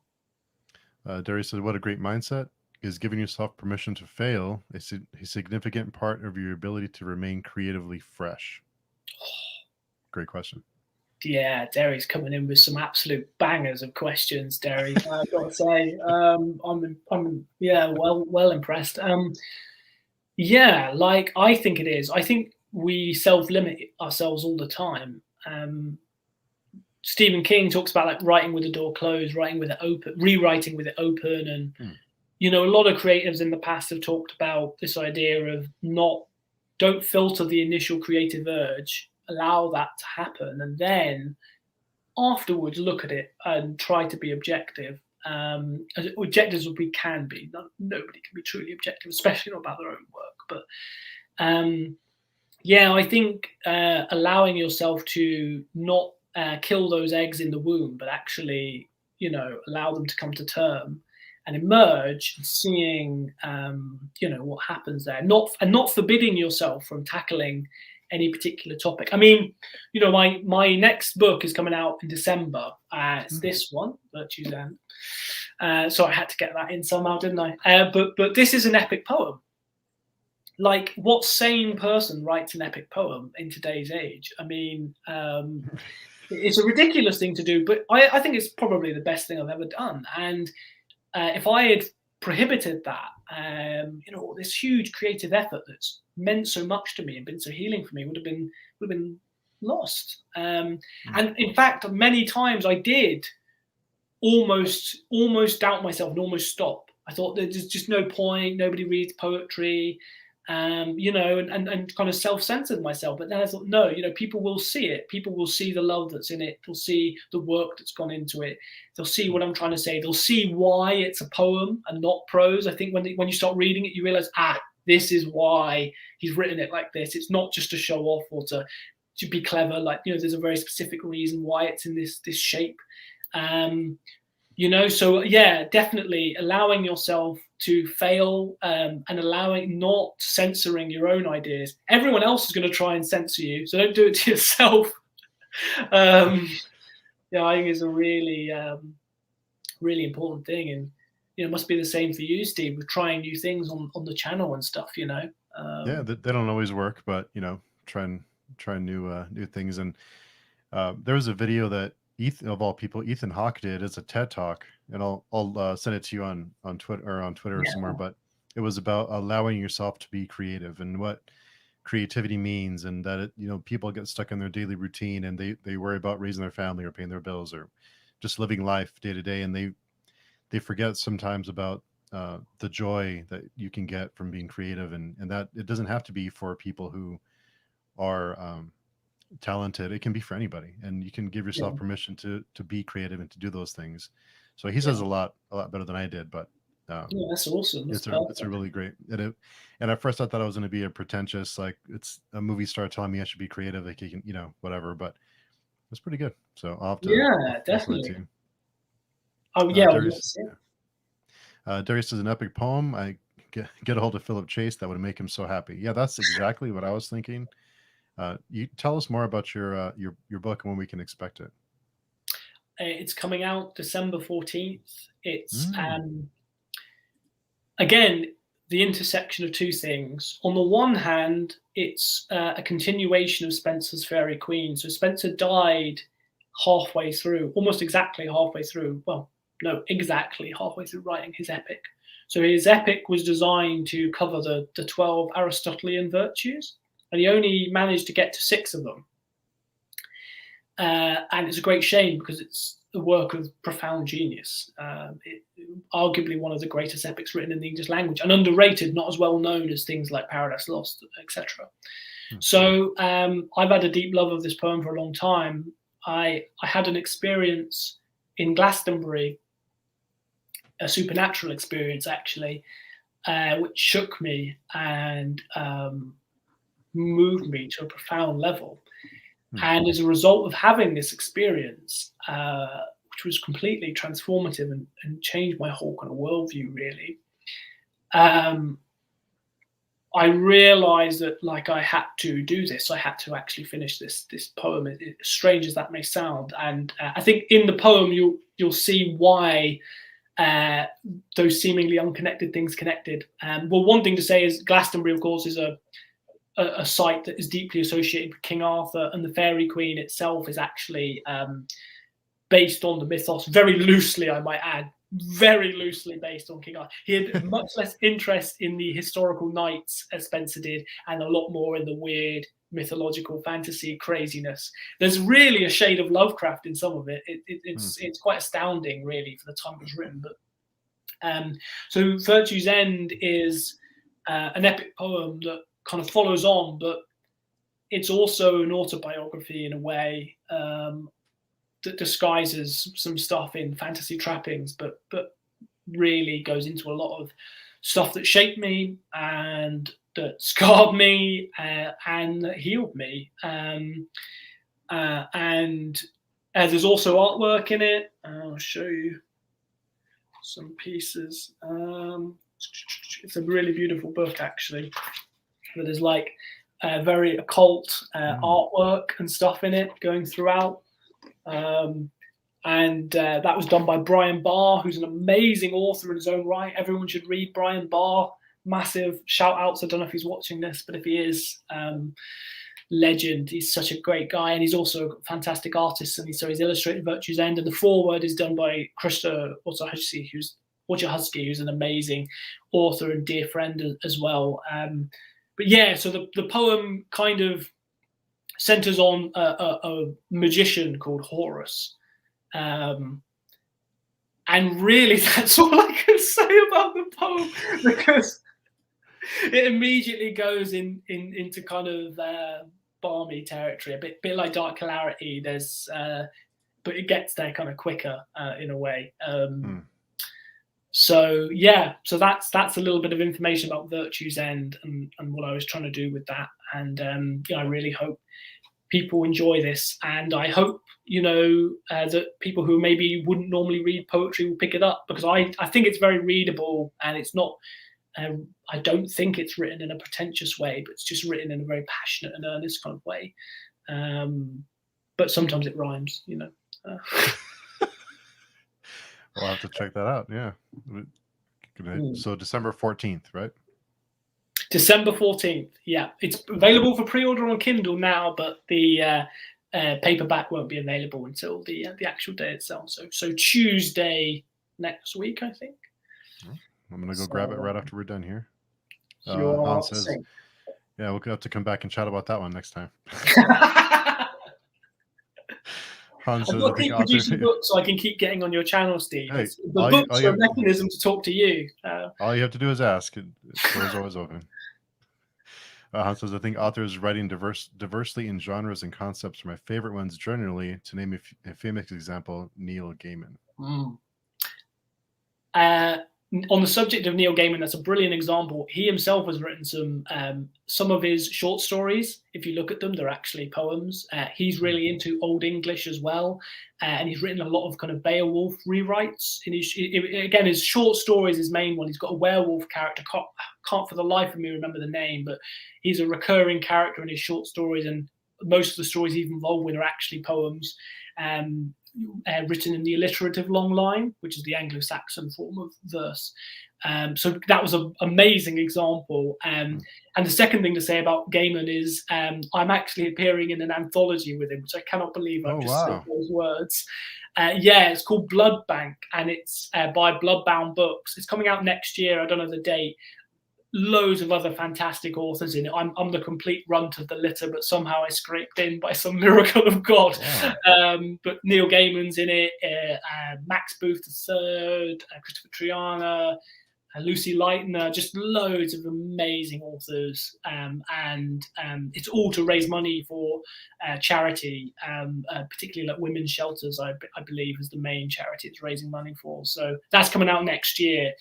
Darius said, what a great mindset. Is giving yourself permission to fail a significant part of your ability to remain creatively fresh? Great question. Yeah, Derry's coming in with some absolute bangers of questions, Derry. I've got to say, I'm well impressed. Like, I think it is. I think we self-limit ourselves all the time. Stephen King talks about like writing with the door closed, writing with it open, rewriting with it open, and a lot of creatives in the past have talked about this idea of don't filter the initial creative urge, allow that to happen, and then afterwards look at it and try to be objective. as objective as we can be. Nobody can be truly objective, especially not about their own work. But yeah, I think allowing yourself to not kill those eggs in the womb, but actually, allow them to come to term and emerge, and seeing, what happens there, not forbidding yourself from tackling any particular topic. I mean, my next book is coming out in December. It's this one, Virtue's End. So I had to get that in somehow, didn't I? But this is an epic poem. Like, what sane person writes an epic poem in today's age? I mean, it's a ridiculous thing to do, but I think it's probably the best thing I've ever done. And if I had prohibited that, this huge creative effort that's meant so much to me and been so healing for me would have been lost. And in fact, many times I did almost doubt myself and almost stop. I thought there's just no point. Nobody reads poetry. And kind of self-censored myself. But then I thought, no, people will see it. People will see the love that's in it. They'll see the work that's gone into it. They'll see what I'm trying to say. They'll see why it's a poem and not prose. I think when you start reading it, you realize, this is why he's written it like this. It's not just to show off or to be clever. Like, there's a very specific reason why it's in this shape. So yeah, definitely allowing yourself to fail, and not censoring your own ideas. Everyone else is going to try and censor you, so don't do it to yourself. I think it's a really, really important thing, and it must be the same for you, Steve, with trying new things on the channel and stuff. Yeah, they don't always work, but try new things. And there was a video that Ethan Hawke did as a TED Talk, and I'll send it to you on Twitter or somewhere. But it was about allowing yourself to be creative and what creativity means, and that people get stuck in their daily routine and they worry about raising their family or paying their bills or just living life day to day, and they forget sometimes about the joy that you can get from being creative, and that it doesn't have to be for people who are talented. It can be for anybody, and you can give yourself permission to be creative and to do those things. So he says a lot better than I did, but that's awesome. It's a really great. And at first I thought I was going to be a pretentious, like it's a movie star telling me I should be creative, like you can, whatever. But it's pretty good. So I'll have to definitely. Darius is an epic poem. I get a hold of Philip Chase. That would make him so happy. Yeah, that's exactly what I was thinking. You tell us more about your book and when we can expect it. It's coming out December 14th. It's again the intersection of two things. On the one hand, it's a continuation of Spencer's Fairy Queen. So Spencer died halfway through, almost exactly halfway through. Well, no, exactly halfway through writing his epic. So his epic was designed to cover the 12 Aristotelian virtues, and he only managed to get to 6 of them. And it's a great shame because it's a work of profound genius. Arguably one of the greatest epics written in the English language, and underrated, not as well known as things like Paradise Lost, etc. So I've had a deep love of this poem for a long time. I had an experience in Glastonbury, a supernatural experience actually, which shook me and moved me to a profound level. And as a result of having this experience, which was completely transformative and changed my whole kind of worldview, really, I realized that I had to do this. I had to actually finish this poem, as strange as that may sound. And I think in the poem, you'll see why those seemingly unconnected things connected. Well, one thing to say is Glastonbury, of course, is a site that is deeply associated with King Arthur, and the Fairy Queen itself is actually based on the mythos, very loosely, I might add, very loosely based on King Arthur. He had much less interest in the historical knights as Spencer did, and a lot more in the weird mythological fantasy craziness. There's really a shade of Lovecraft in some of it. It's quite astounding, really, for the time it was written. But so Virtue's End is an epic poem that kind of follows on, but it's also an autobiography in a way. that disguises some stuff in fantasy trappings, but really goes into a lot of stuff that shaped me and that scarred me and healed me. And there's also artwork in it. I'll show you some pieces. It's a really beautiful book, actually. But there's like very occult artwork and stuff in it going throughout. And that was done by Brian Barr, who's an amazing author in his own right. Everyone should read Brian Barr. Massive shout outs. I don't know if he's watching this, but if he is, legend. He's such a great guy, and he's also a fantastic artist. And so he's illustrated Virtue's End, and the foreword is done by Krista Wojciechowski, who's an amazing author and dear friend as well. But yeah, so the poem kind of centers on a magician called Horus. And really, that's all I can say about the poem, because it immediately goes into kind of balmy territory, a bit like Dark Hilarity. There's, but it gets there kind of quicker in a way. So yeah, so that's a little bit of information about Virtue's End and what I was trying to do with that. And I really hope people enjoy this, and I hope that people who maybe wouldn't normally read poetry will pick it up, because I think it's very readable, and it's not. I don't think it's written in a pretentious way, but it's just written in a very passionate and earnest kind of way. But sometimes it rhymes, We'll have to check that out. Yeah. So December 14th, right? December 14th. Yeah, it's available for pre-order on Kindle now, but the paperback won't be available until the actual day itself. So Tuesday next week, I think. I'm gonna go grab it right after we're done here. You're Hans says, "Yeah, we'll have to come back and chat about that one next time." Hans says, I've got to keep producing books so I can keep getting on your channel, Steve. Hey, the books are a mechanism to talk to you. All you have to do is ask. The door's always open. Hans says, "I think authors writing diversely in genres and concepts are my favorite ones generally. To name a famous example, Neil Gaiman." On the subject of Neil Gaiman, that's a brilliant example. He himself has written some of his short stories. If you look at them, they're actually poems. He's really into Old English as well, and he's written a lot of kind of Beowulf rewrites. His short stories, his main one. He's got a werewolf character. Can't for the life of me remember the name, but he's a recurring character in his short stories, and most of the stories he's involved with are actually poems. Written in the alliterative long line, which is the Anglo-Saxon form of verse. So that was an amazing example. And the second thing to say about Gaiman is I'm actually appearing in an anthology with him, which I cannot believe I've just said those words. It's called Blood Bank, and it's by Bloodbound Books. It's coming out next year. I don't know the date. Loads of other fantastic authors in it. I'm the complete runt of the litter, but somehow I scraped in by some miracle of God. Wow. But Neil Gaiman's in it, Max Booth III, Christopher Triana, Lucy Lightner, just loads of amazing authors. And it's all to raise money for charity, particularly like women's shelters, I believe, is the main charity it's raising money for. So that's coming out next year.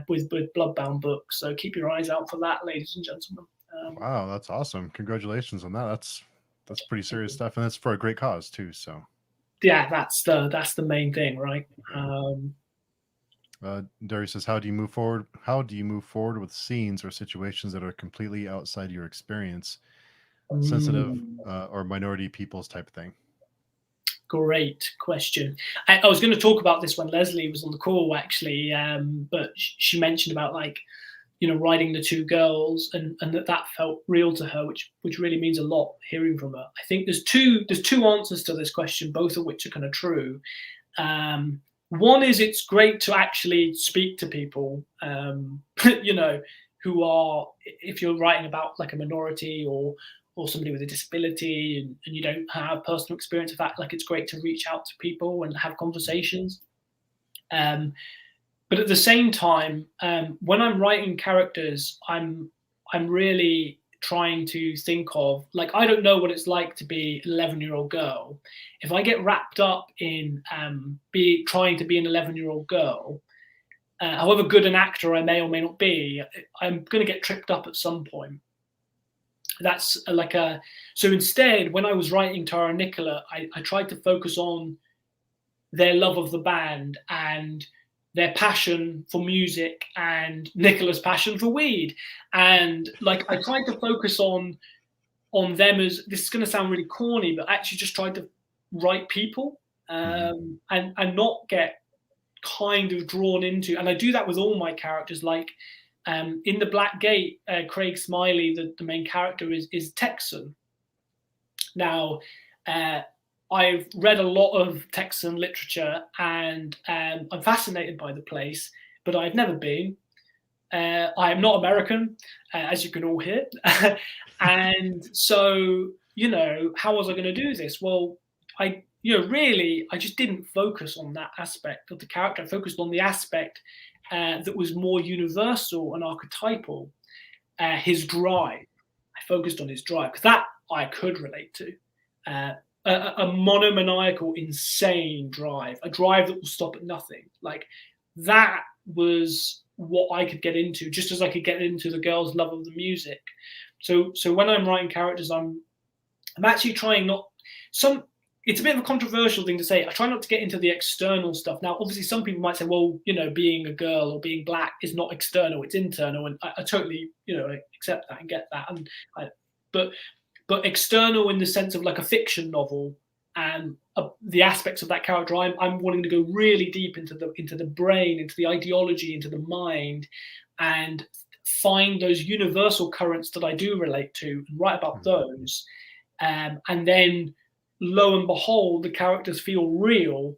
With Bloodbound Books, so keep your eyes out for that, ladies and gentlemen. Wow, that's awesome! Congratulations on that. That's pretty serious stuff, and that's for a great cause too. So yeah, that's the main thing, right? Darius says, "How do you move forward? How do you move forward with scenes or situations that are completely outside your experience, sensitive or minority people's type of thing?" Great question. I was going to talk about this when Lezlie was on the call, actually, but she mentioned about riding the two girls, and that felt real to her, which really means a lot hearing from her. I think there's two answers to this question, both of which are kind of true. One is it's great to actually speak to people, who are, if you're writing about like a minority or somebody with a disability and you don't have personal experience of that, like it's great to reach out to people and have conversations. But at the same time, when I'm writing characters, I'm really trying to think of, like, I don't know what it's like to be an 11-year-old girl. If I get wrapped up in trying to be an 11-year-old girl, however good an actor I may or may not be, I'm going to get tripped up at some point. That's so instead, when I was writing Tara and Nicola, I tried to focus on their love of the band and their passion for music and Nicola's passion for weed. And like, I tried to focus on them as, this is going to sound really corny, but actually just tried to write people, and not get kind of drawn into, and I do that with all my characters. Like, in The Black Gate, Craig Smiley, the main character, is Texan. Now, I've read a lot of Texan literature, and I'm fascinated by the place, but I've never been. I am not American, as you can all hear. And so, how was I going to do this? Well, really, I just didn't focus on that aspect of the character. I focused on the aspect that was more universal and archetypal, his drive. I focused on his drive, because that I could relate to. A monomaniacal, insane drive, a drive that will stop at nothing. Like, that was what I could get into, just as I could get into the girl's love of the music. So when I'm writing characters, I'm actually trying not some. It's a bit of a controversial thing to say. I try not to get into the external stuff. Now, obviously, some people might say, well, being a girl or being black is not external, it's internal. And I totally, accept that and get that. But external in the sense of like a fiction novel, and the aspects of that character, I'm wanting to go really deep into the brain, into the ideology, into the mind, and find those universal currents that I do relate to and write about those. And then, lo and behold, the characters feel real,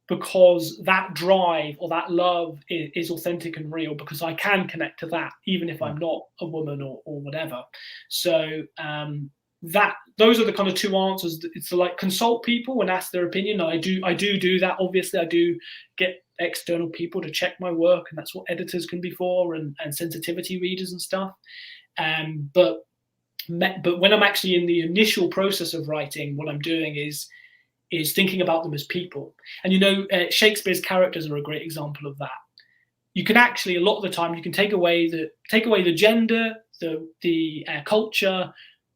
because that drive or that love is authentic and real, because I can connect to that, even if I'm not a woman or whatever. So those are the kind of two answers. It's like, consult people and ask their opinion. I do that. Obviously, I do get external people to check my work, and that's what editors can be for, and sensitivity readers and stuff. But when I'm actually in the initial process of writing, what I'm doing is thinking about them as people. And Shakespeare's characters are a great example of that. You can actually, a lot of the time, you can take away the gender, the culture,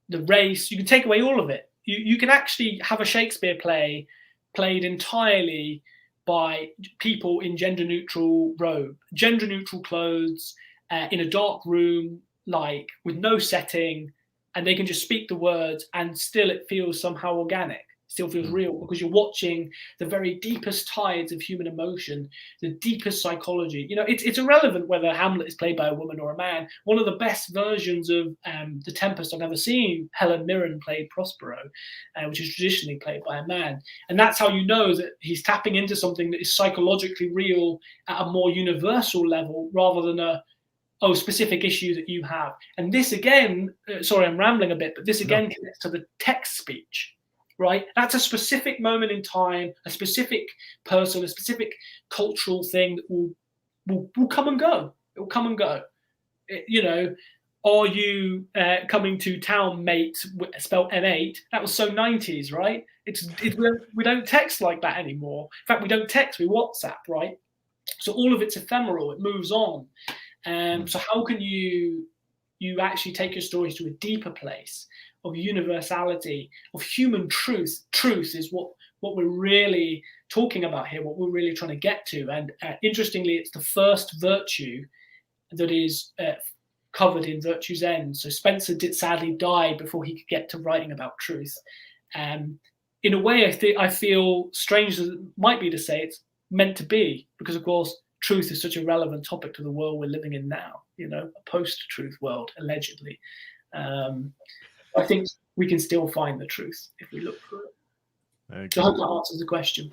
the race. You can take away all of it. You can actually have a Shakespeare play played entirely by people in gender-neutral gender-neutral clothes, in a dark room, like with no setting, and they can just speak the words, and still it feels somehow organic, still feels real, because you're watching the very deepest tides of human emotion, the deepest psychology. It's irrelevant whether Hamlet is played by a woman or a man. One of the best versions of The Tempest I've ever seen, Helen Mirren played Prospero, which is traditionally played by a man. And that's how you know that he's tapping into something that is psychologically real at a more universal level, rather than a specific issue that you have. And this again, sorry, I'm rambling a bit, but this again connects to the text speech, right? That's a specific moment in time, a specific person, a specific cultural thing that will come and go. It will come and go. Are you coming to town, mate, spelled M8? That was so 90s, right? We don't text like that anymore. In fact, we don't text, we WhatsApp, right? So all of it's ephemeral, it moves on. So how can you actually take your stories to a deeper place of universality, of human truth? Truth is what we're really talking about here, what we're really trying to get to. And interestingly, it's the first virtue that is covered in Virtue's End. So Spencer did sadly die before he could get to writing about truth. In a way, I feel, strange as it might be to say, it's meant to be, because of course, truth is such a relevant topic to the world we're living in now, a post-truth world, allegedly. I think we can still find the truth if we look for it. So I hope that answers the question.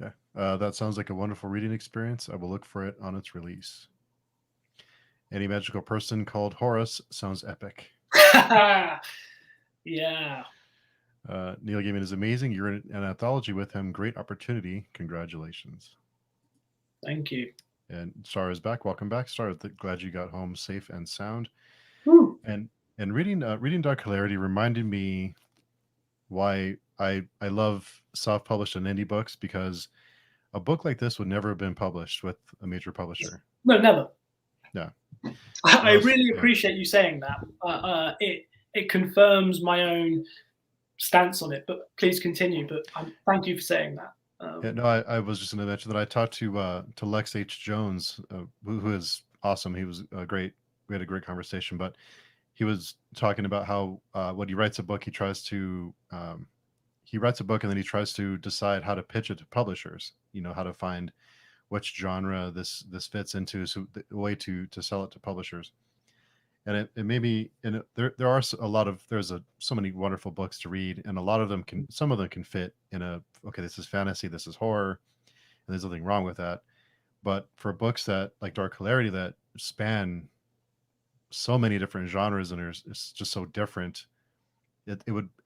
Yeah, that sounds like a wonderful reading experience. I will look for it on its release. Any magical person called Horus sounds epic. Yeah. Neil Gaiman is amazing. You're in an anthology with him. Great opportunity. Congratulations. Thank you. And Star is back. Welcome back, Star. Glad you got home safe and sound. Woo. And And reading Dark Hilarity reminded me why I love self-published and indie books, because a book like this would never have been published with a major publisher. No, never. Yeah. I really appreciate you saying that. It confirms my own stance on it. But please continue. But thank you for saying that. No, I was just going to mention that I talked to Lex H. Jones, who is awesome. He was great. We had a great conversation, but he was talking about how when he writes a book, he writes a book and then he tries to decide how to pitch it to publishers. How to find which genre this fits into, so the way to sell it to publishers. And it made me, and there are so many wonderful books to read, and some of them can fit in okay, this is fantasy, this is horror, and there's nothing wrong with that. But for books that like Dark Hilarity that span so many different genres and it's just so different,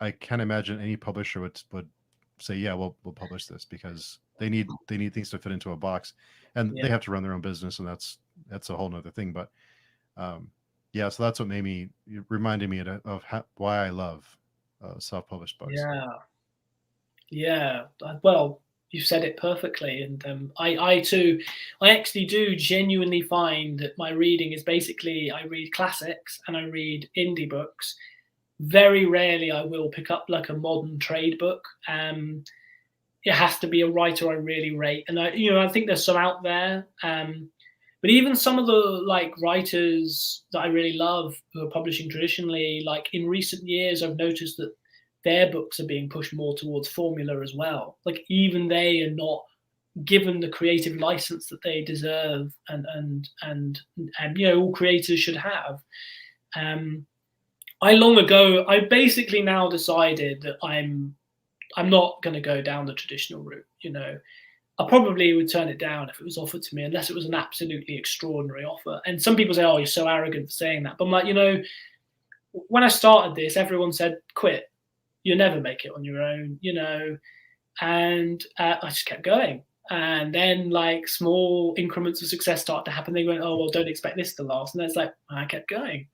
I can't imagine any publisher would say, yeah, we'll publish this, because they need things to fit into a box, and they have to run their own business, and that's a whole nother thing. But yeah, so that's what reminded me of why I love self-published books. Yeah. Well, you said it perfectly, and I too, I actually do genuinely find that my reading is basically, I read classics and I read indie books. Very rarely I will pick up like a modern trade book. It has to be a writer I really rate, and I think there's some out there. But even some of the like writers that I really love who are publishing traditionally, like in recent years, I've noticed that their books are being pushed more towards formula as well. Like even they are not given the creative license that they deserve, and all creators should have. I basically now decided that I'm not going to go down the traditional route. I probably would turn it down if it was offered to me, unless it was an absolutely extraordinary offer. And some people say, "Oh, you're so arrogant for saying that." But I'm like, when I started this, everyone said, "Quit. You'll never make it on your own," And I just kept going. And then like small increments of success started to happen. They went, "Oh, well, don't expect this to last." And it's like, I kept going.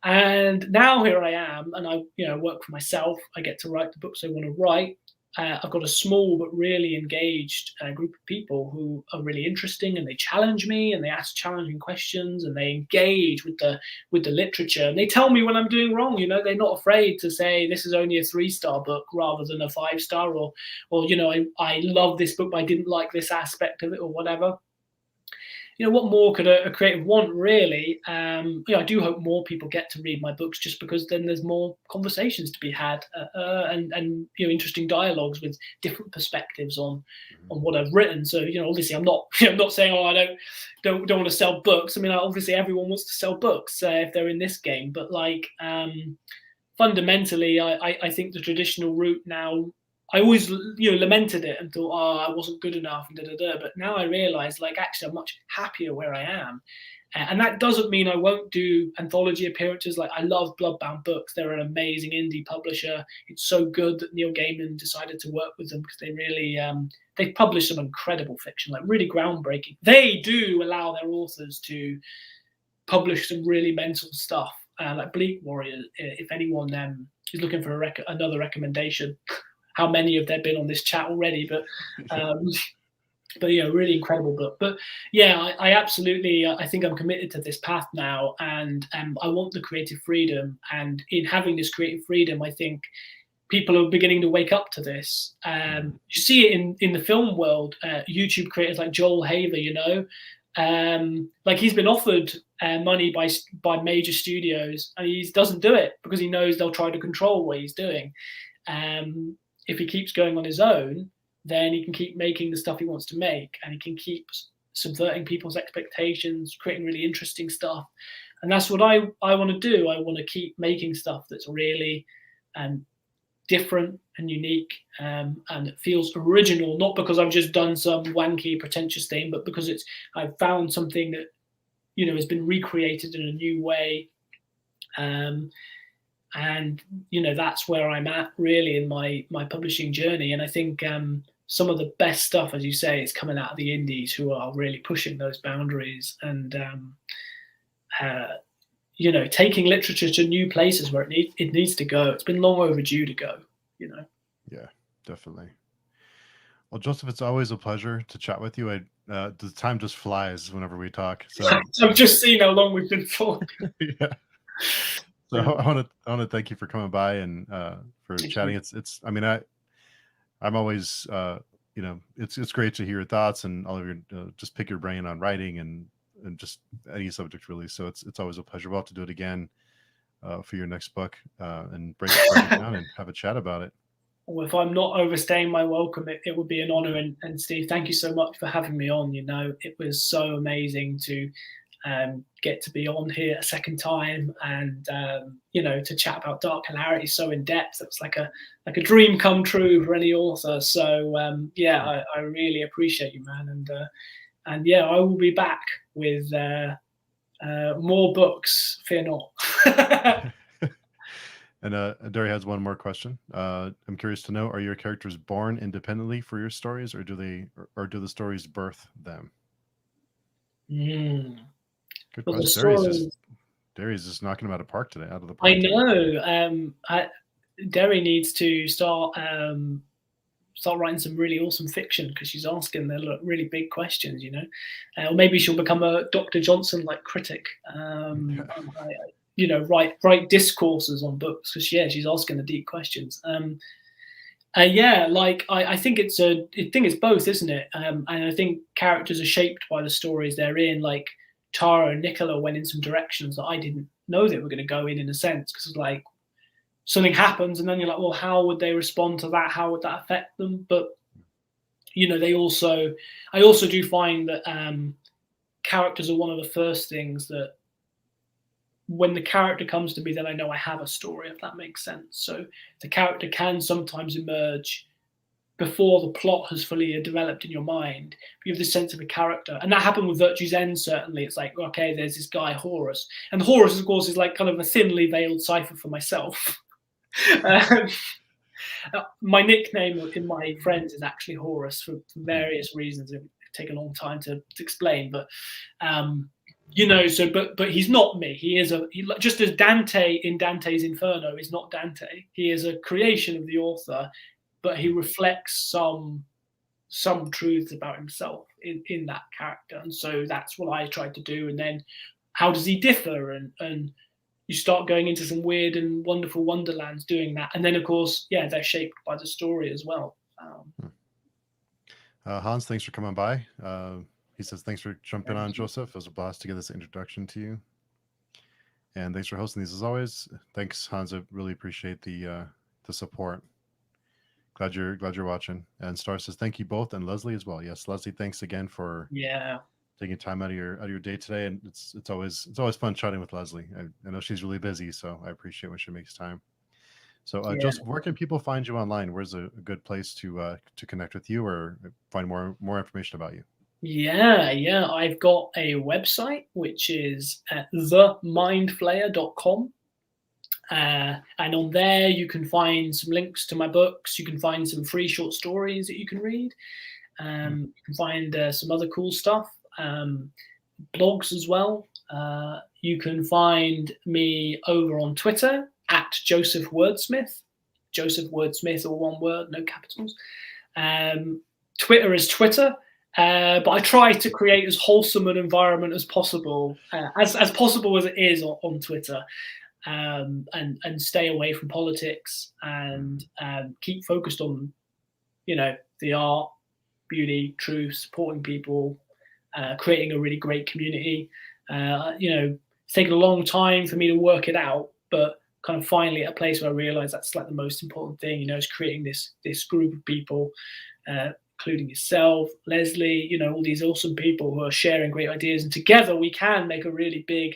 And now here I am, and I work for myself. I get to write the books I want to write. I've got a small but really engaged group of people who are really interesting, and they challenge me, and they ask challenging questions, and they engage with the literature, and they tell me when I'm doing wrong. They're not afraid to say this is only a 3-star book rather than a 5-star, or I love this book, but I didn't like this aspect of it, or whatever. What more could a creative want, really? I do hope more people get to read my books, just because then there's more conversations to be had, and interesting dialogues with different perspectives on what I've written. So obviously I'm not saying, oh, I don't want to sell books. I mean, obviously everyone wants to sell books if they're in this game, but like fundamentally, I think the traditional route now. I always, lamented it and thought, oh, I wasn't good enough, and But now I realize, like, actually, I'm much happier where I am. And that doesn't mean I won't do anthology appearances. Like, I love Bloodbound Books. They're an amazing indie publisher. It's so good that Neil Gaiman decided to work with them, because they really, they publish some incredible fiction, like really groundbreaking. They do allow their authors to publish some really mental stuff, like Bleak Warrior. If anyone is looking for another recommendation. How many have there been on this chat already? But really incredible book. But yeah, I absolutely, I think I'm committed to this path now, and I want the creative freedom. And in having this creative freedom, I think people are beginning to wake up to this. You see it in the film world. YouTube creators like Joel Haver, like he's been offered money by major studios, and he doesn't do it because he knows they'll try to control what he's doing. If he keeps going on his own, then he can keep making the stuff he wants to make, and he can keep subverting people's expectations, creating really interesting stuff. And that's what I want to do. I want to keep making stuff that's really different and unique, and it feels original, not because I've just done some wanky, pretentious thing, but because I've found something that has been recreated in a new way. And that's where I'm at really in my publishing journey. And I think some of the best stuff, as you say, is coming out of the indies, who are really pushing those boundaries. And taking literature to new places where it needs to go. It's been long overdue to go. Yeah, definitely. Well, Joseph, it's always a pleasure to chat with you. The time just flies whenever we talk. So I've just seen how long we've been talking. yeah. So I want to thank you for coming by and for Thank chatting. you. I'm always it's great to hear your thoughts and all of your just pick your brain on writing and just any subject really. So it's always a pleasure. We'll have to do it again for your next book and break it down and have a chat about it. Well, if I'm not overstaying my welcome, it would be an honor. And Steve, thank you so much for having me on. It was so amazing to get to be on here a second time and to chat about Dark Hilarity so in depth. It was like a dream come true for any author. So I really appreciate you, man. And yeah, I will be back with more books. Fear not. And Derry has one more question. I'm curious to know: are your characters born independently for your stories, or do the stories birth them? Good Well, question. Derry's just knocking them out of the park today. I know. Derry needs to start writing some really awesome fiction because she's asking the really big questions, or maybe she'll become a Dr. Johnson like critic. Write discourses on books because she's asking the deep questions. I think it's both, isn't it? And I think characters are shaped by the stories they're in. Like Tara and Nicola went in some directions that I didn't know they were going to go in a sense, because like something happens and then you're like, well, how would they respond to that? How would that affect them? But I also do find that characters are one of the first things that when the character comes to me, then I know I have a story, if that makes sense. So the character can sometimes emerge before the plot has fully developed in your mind. But you have this sense of a character. And that happened with Virtue's End, certainly. It's like, okay, there's this guy, Horus. And Horus, of course, is like kind of a thinly veiled cipher for myself. My nickname in my friends is actually Horus for various reasons. It take a long time to explain. But but he's not me. He is just as Dante in Dante's Inferno is not Dante. He is a creation of the author, but he reflects some truths about himself in that character. And so that's what I tried to do. And then how does he differ? And you start going into some weird and wonderful wonderlands doing that. And then, of course, they're shaped by the story as well. Hans, thanks for coming by. He says, thanks for jumping on, Joseph. It was a blast to get this introduction to you. And thanks for hosting these as always. Thanks, Hans. I really appreciate the support. Glad you're watching. And Star says, thank you both, and Lezlie as well. Yes, Lezlie, thanks again for taking time out of your day today. And it's always fun chatting with Lezlie. I know she's really busy, so I appreciate when she makes time. So Joseph, where can people find you online? Where's a good place to connect with you or find more information about you? Yeah. I've got a website, which is themindflayer.com. And on there, you can find some links to my books. You can find some free short stories that you can read. You can find some other cool stuff, blogs as well. You can find me over on Twitter at Joseph Wordsmith. Joseph Wordsmith, all one word, no capitals. Twitter is Twitter. But I try to create as wholesome an environment as possible, as possible as it is on Twitter, and stay away from politics and keep focused on, the art, beauty, truth, supporting people, creating a really great community. It's taken a long time for me to work it out, but kind of finally at a place where I realized that's like the most important thing, is creating this group of people, including yourself, Lezlie, all these awesome people who are sharing great ideas, and together we can make a really big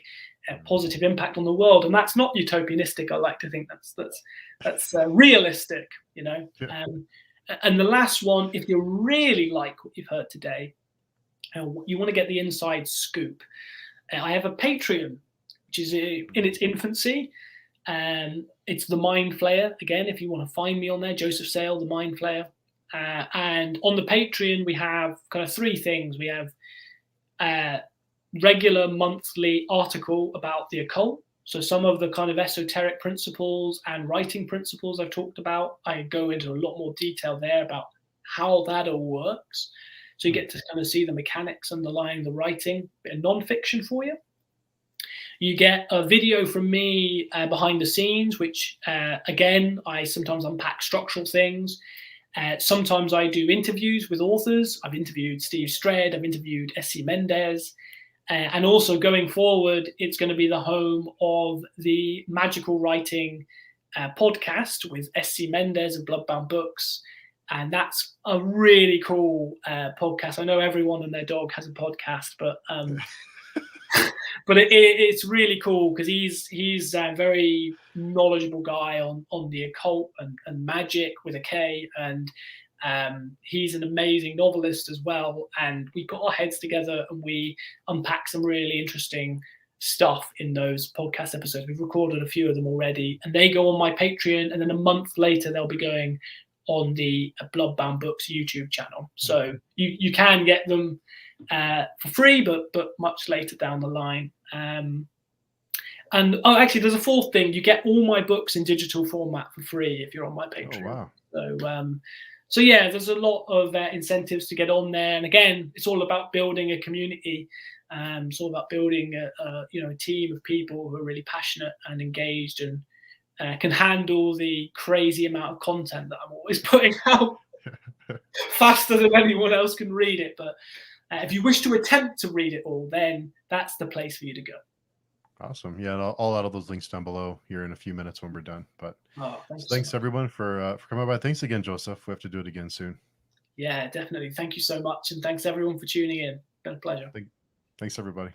positive impact on the world. And that's not utopianistic. I like to think that's realistic, Yeah. And the last one, if you really like what you've heard today, you want to get the inside scoop, I have a Patreon, which is in its infancy. It's The Mind Flayer. Again, if you want to find me on there, Joseph Sale, The Mind Flayer. And on the Patreon, we have kind of three things. We have regular monthly article about the occult. So some of the kind of esoteric principles and writing principles I've talked about, I go into a lot more detail there about how that all works. So you get to kind of see the mechanics underlying the writing, bit of non-fiction for you. You get a video from me behind the scenes, which, again, I sometimes unpack structural things. Sometimes I do interviews with authors. I've interviewed Steve Stredd. I've interviewed S.C. Mendez. And also going forward, it's going to be the home of the Magical Writing podcast with S.C. Mendez of Bloodbound Books. And that's a really cool podcast. I know everyone and their dog has a podcast, but but it's really cool because he's a very knowledgeable guy on the occult and magic with a K, and he's an amazing novelist as well. And we got our heads together and we unpacked some really interesting stuff in those podcast episodes. We've recorded a few of them already, and they go on my Patreon, and then a month later they'll be going on the Bloodbound Books YouTube channel. So you can get them for free, but much later down the line. And actually, there's a fourth thing: you get all my books in digital format for free if you're on my Patreon. Oh, wow. So yeah, there's a lot of incentives to get on there. And again, it's all about building a community. It's all about building a team of people who are really passionate and engaged and can handle the crazy amount of content that I'm always putting out faster than anyone else can read it. But if you wish to attempt to read it all, then that's the place for you to go. Awesome. Yeah, and I'll add all those links down below here in a few minutes when we're done. But thanks so everyone for coming by. Thanks again, Joseph. We have to do it again soon. Yeah, definitely. Thank you so much. And thanks everyone for tuning in. It's been a pleasure. Thanks everybody.